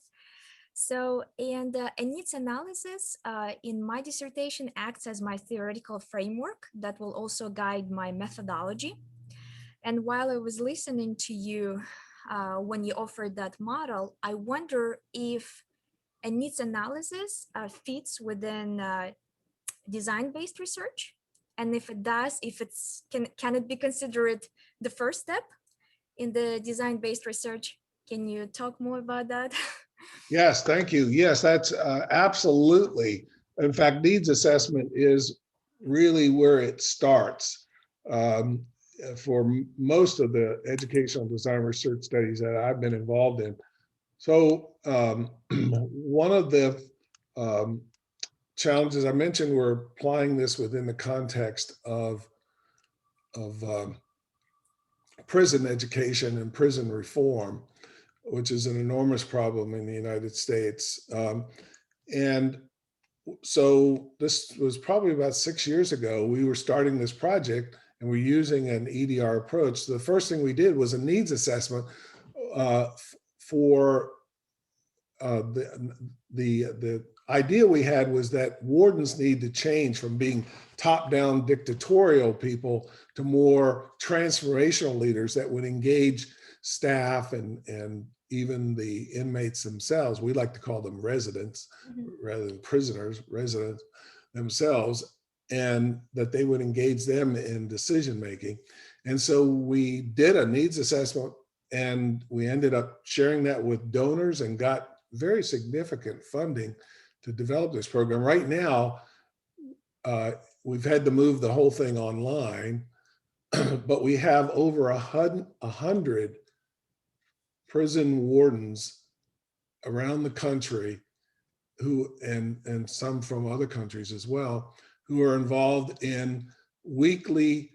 So, and a needs analysis in my dissertation acts as my theoretical framework that will also guide my methodology. And while I was listening to you when you offered that model, I wonder if a needs analysis fits within design-based research. And if it does, if it's can it be considered the first step in the design-based research? Can you talk more about that? Yes, thank you. Yes, that's absolutely. In fact, needs assessment is really where it starts. For most of the educational design research studies that I've been involved in. So one of the challenges I mentioned, we're applying this within the context of prison education and prison reform, which is an enormous problem in the United States. And so this was probably about 6 years ago, we were starting this project and we're using an EDR approach. The first thing we did was a needs assessment for the idea we had was that wardens need to change from being top-down dictatorial people to more transformational leaders that would engage staff and even the inmates themselves. We like to call them residents rather than prisoners, residents themselves, and that they would engage them in decision making. And so we did a needs assessment and we ended up sharing that with donors and got very significant funding to develop this program. Right now, we've had to move the whole thing online, but we have over 100 prison wardens around the country who, and some from other countries as well, who are involved in weekly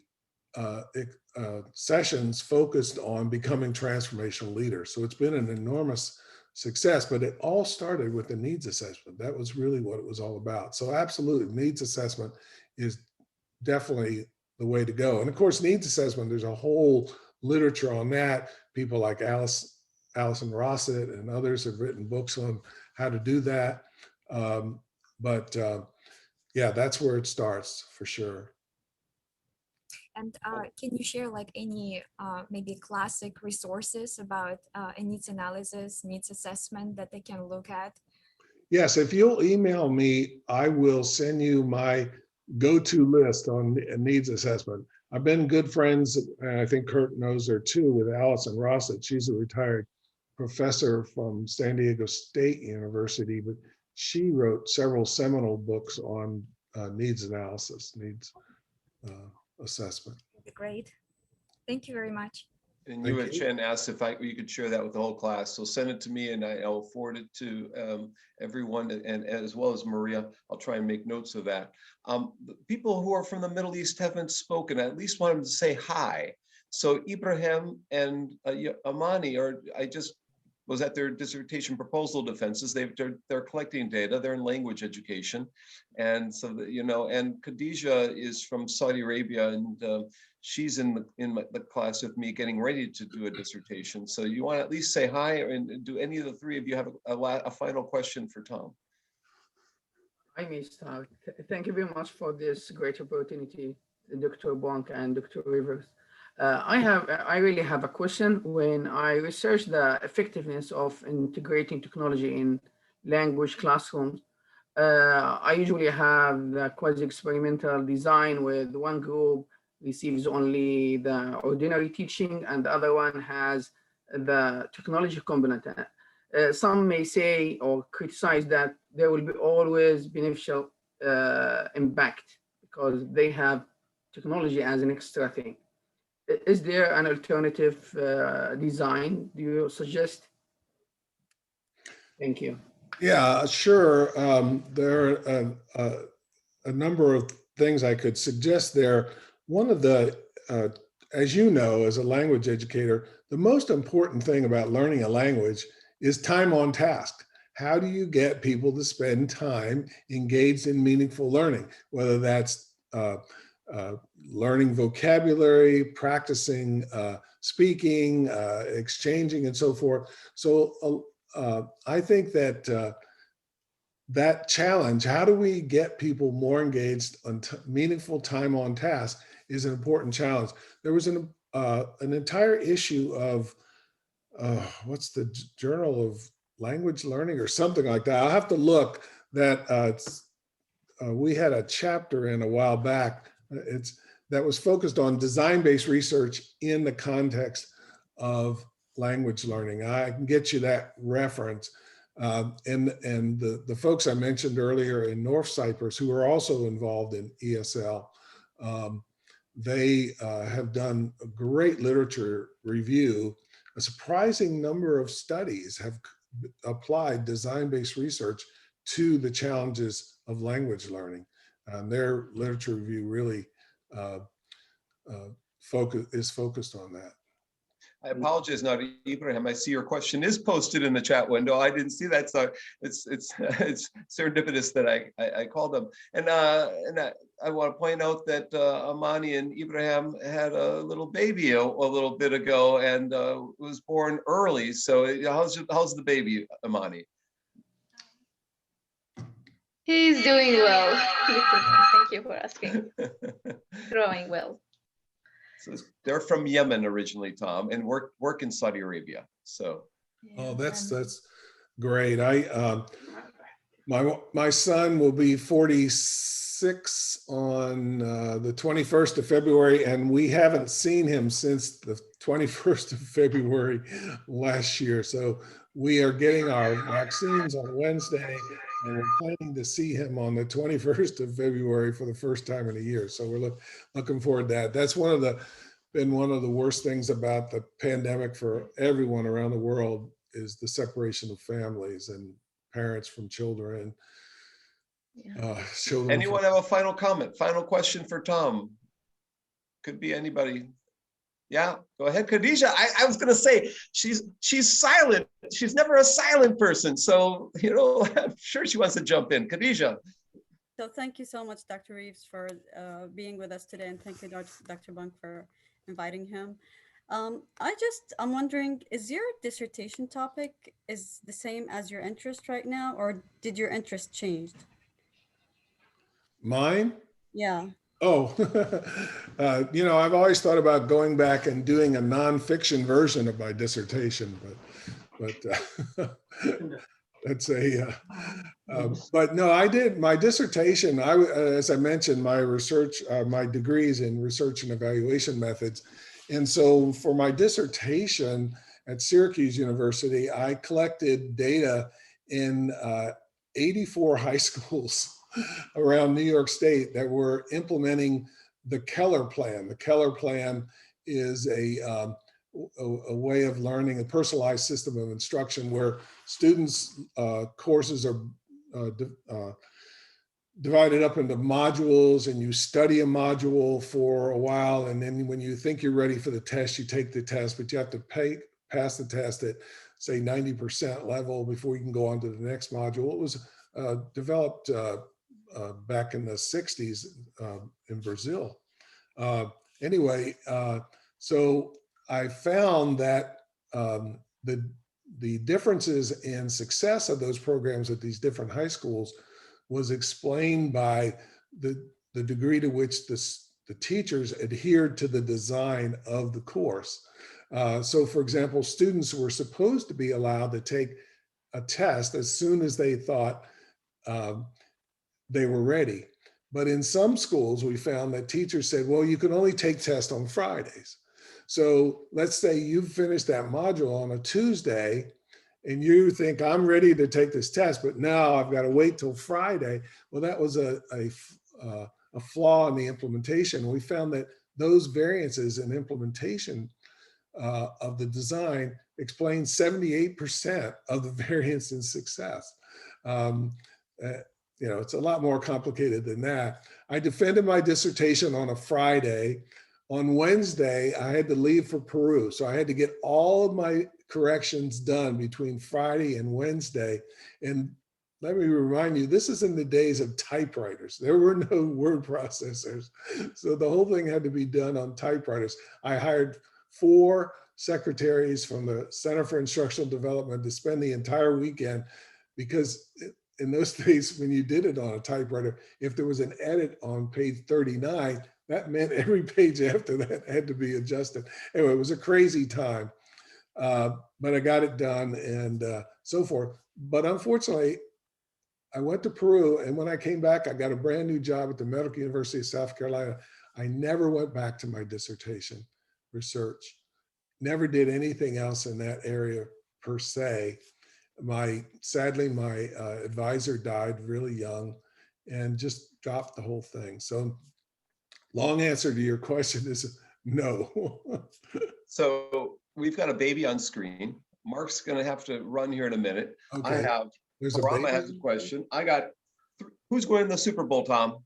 sessions focused on becoming transformational leaders. So it's been an enormous success, but it all started with the needs assessment. That was really what it was all about. So absolutely, needs assessment is definitely the way to go. And of course, needs assessment, there's a whole literature on that. People like Allison Rossett and others have written books on how to do that. Yeah, that's where it starts for sure. And can you share like any maybe classic resources about a needs analysis, needs assessment that they can look at? Yes, if you'll email me, I will send you my go-to list on needs assessment. I've been good friends, and I think Kurt knows her too, with Allison Rossett. She's a retired professor from San Diego State University, but she wrote several seminal books on needs analysis, needs assessment. Great. Thank you very much. And Yua Chen asked if you could share that with the whole class. So send it to me and I'll forward it to everyone, and as well as Maria. I'll try and make notes of that. The people who are from the Middle East haven't spoken. I at least want them to say hi. So Ibrahim and Amani I just was at their dissertation proposal defenses. They're collecting data. They're in language education, and so and Khadija is from Saudi Arabia, and she's in the class with me, getting ready to do a dissertation. So you want to at least say hi, and do any of the three of you have a final question for Tom? Hi, Mr. Thank you very much for this great opportunity, Dr. Bonk and Dr. Reeves. I really have a question. When I research the effectiveness of integrating technology in language classrooms, I usually have the quasi-experimental design with one group receives only the ordinary teaching, and the other one has the technology component. Some may say or criticize that there will be always beneficial impact because they have technology as an extra thing. Is there an alternative design do you suggest? Thank you. Yeah, sure. There are a number of things I could suggest there. One of the, as you know, as a language educator, the most important thing about learning a language is time on task. How do you get people to spend time engaged in meaningful learning, whether that's learning vocabulary, practicing speaking, exchanging, and so forth. So I think that that challenge, how do we get people more engaged on meaningful time on task, is an important challenge. There was an entire issue of, what's the Journal of Language Learning or something like that. I'll have to look that we had a chapter in a while back. That was focused on design-based research in the context of language learning. I can get you that reference. And the folks I mentioned earlier in North Cyprus, who are also involved in ESL, they have done a great literature review. A surprising number of studies have applied design-based research to the challenges of language learning. Their literature review really is focused on that. I apologize now to Ibrahim. I see your question is posted in the chat window. I didn't see that, so it's serendipitous that I called them. And I want to point out that Amani and Ibrahim had a little baby a little bit ago and was born early. So how's the baby, Amani? He's doing well. Thank you for asking. Growing well. So they're from Yemen originally, Tom, and work in Saudi Arabia. So, oh, that's great. My son will be 46 on the 21st of February, and we haven't seen him since the 21st of February last year. So we are getting our vaccines on Wednesday, and we're planning to see him on the 21st of February for the first time in a year. So we're looking forward to that. That's been one of the worst things about the pandemic for everyone around the world, is the separation of families and parents from children. Anyone have a final comment, final question for Tom? Could be anybody. Yeah, go ahead, Khadija. I was gonna say, she's silent. She's never a silent person. So, I'm sure she wants to jump in. Khadija. So thank you so much, Dr. Reeves, for being with us today. And thank you, Dr. Bonk, for inviting him. I'm wondering, is your dissertation topic is the same as your interest right now, or did your interest change? Mine? Yeah. Oh, I've always thought about going back and doing a nonfiction version of my dissertation, but that's but no, I did my dissertation. As I mentioned, my research, my degrees in research and evaluation methods. And so for my dissertation at Syracuse University, I collected data in 84 high schools around New York State that were implementing the Keller Plan. The Keller Plan is a way of learning, a personalized system of instruction where students' courses are divided up into modules, and you study a module for a while, and then when you think you're ready for the test, you take the test, but you have to pass the test at, say, 90% level before you can go on to the next module. It was developed back in the 60s in Brazil. Anyway, so I found that the differences in success of those programs at these different high schools was explained by the degree to which the teachers adhered to the design of the course. So for example, students were supposed to be allowed to take a test as soon as they thought they were ready. But in some schools, we found that teachers said, well, you can only take tests on Fridays. So let's say you finished that module on a Tuesday and you think I'm ready to take this test, but now I've got to wait till Friday. Well, that was a flaw in the implementation. We found that those variances in implementation of the design explain 78% of the variance in success. You know, it's a lot more complicated than that. I defended my dissertation on a Friday. On Wednesday, I had to leave for Peru. So I had to get all of my corrections done between Friday and Wednesday. And let me remind you, this is in the days of typewriters. There were no word processors. So the whole thing had to be done on typewriters. I hired 4 secretaries from the Center for Instructional Development to spend the entire weekend, because in those days, when you did it on a typewriter, if there was an edit on page 39, that meant every page after that had to be adjusted. Anyway, it was a crazy time, but I got it done and so forth. But unfortunately, I went to Peru, and when I came back, I got a brand new job at the Medical University of South Carolina. I never went back to my dissertation research, never did anything else in that area per se. Sadly, my advisor died really young and just dropped the whole thing. So long answer to your question is no. So we've got a baby on screen. Mark's going to have to run here in a minute. Okay. Parama has a question. I got, who's going to the Super Bowl, Tom?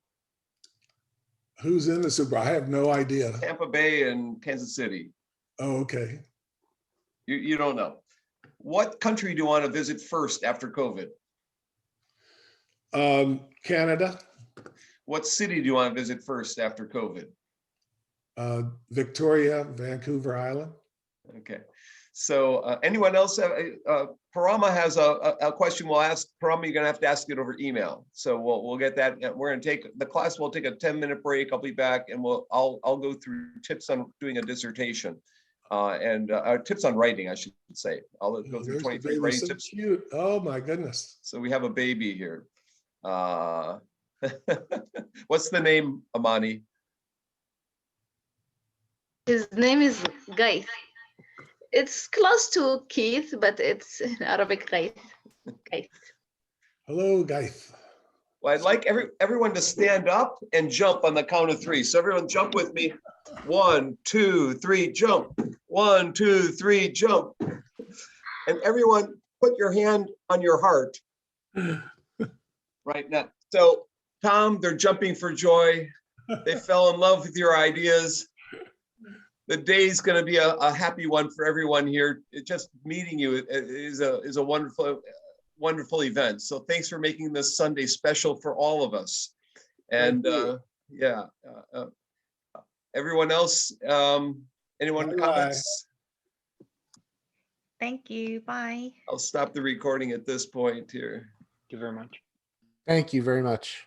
Who's in the Super Bowl? I have no idea. Tampa Bay and Kansas City. Oh, okay. You don't know. What country do you want to visit first after COVID? Canada. What city do you want to visit first after COVID? Victoria, Vancouver Island. Okay. So anyone else? Parama has a question we'll ask. Parama, you're going to have to ask it over email. So we'll get that. We're going to take, the class will take a 10-minute break. I'll be back and I'll go through tips on doing a dissertation. And tips on writing, I should say. I'll go through 23 writing so tips. Cute. Oh my goodness. So we have a baby here. What's the name, Amani? His name is Gaith. It's close to Keith, but it's in Arabic Gaith. Gaith. Hello, Gaith. Well, I'd like everyone to stand up and jump on the count of 3. So everyone jump with me. 1, 2, 3, jump. 1, 2, 3, jump. And everyone put your hand on your heart right now. So Tom, they're jumping for joy. They fell in love with your ideas. The day's going to be a happy one for everyone here. Just meeting you is a wonderful event. So thanks for making this Sunday special for all of us. And everyone else, anyone comments? Thank you. Bye. I'll stop the recording at this point here. Thank you very much. Thank you very much.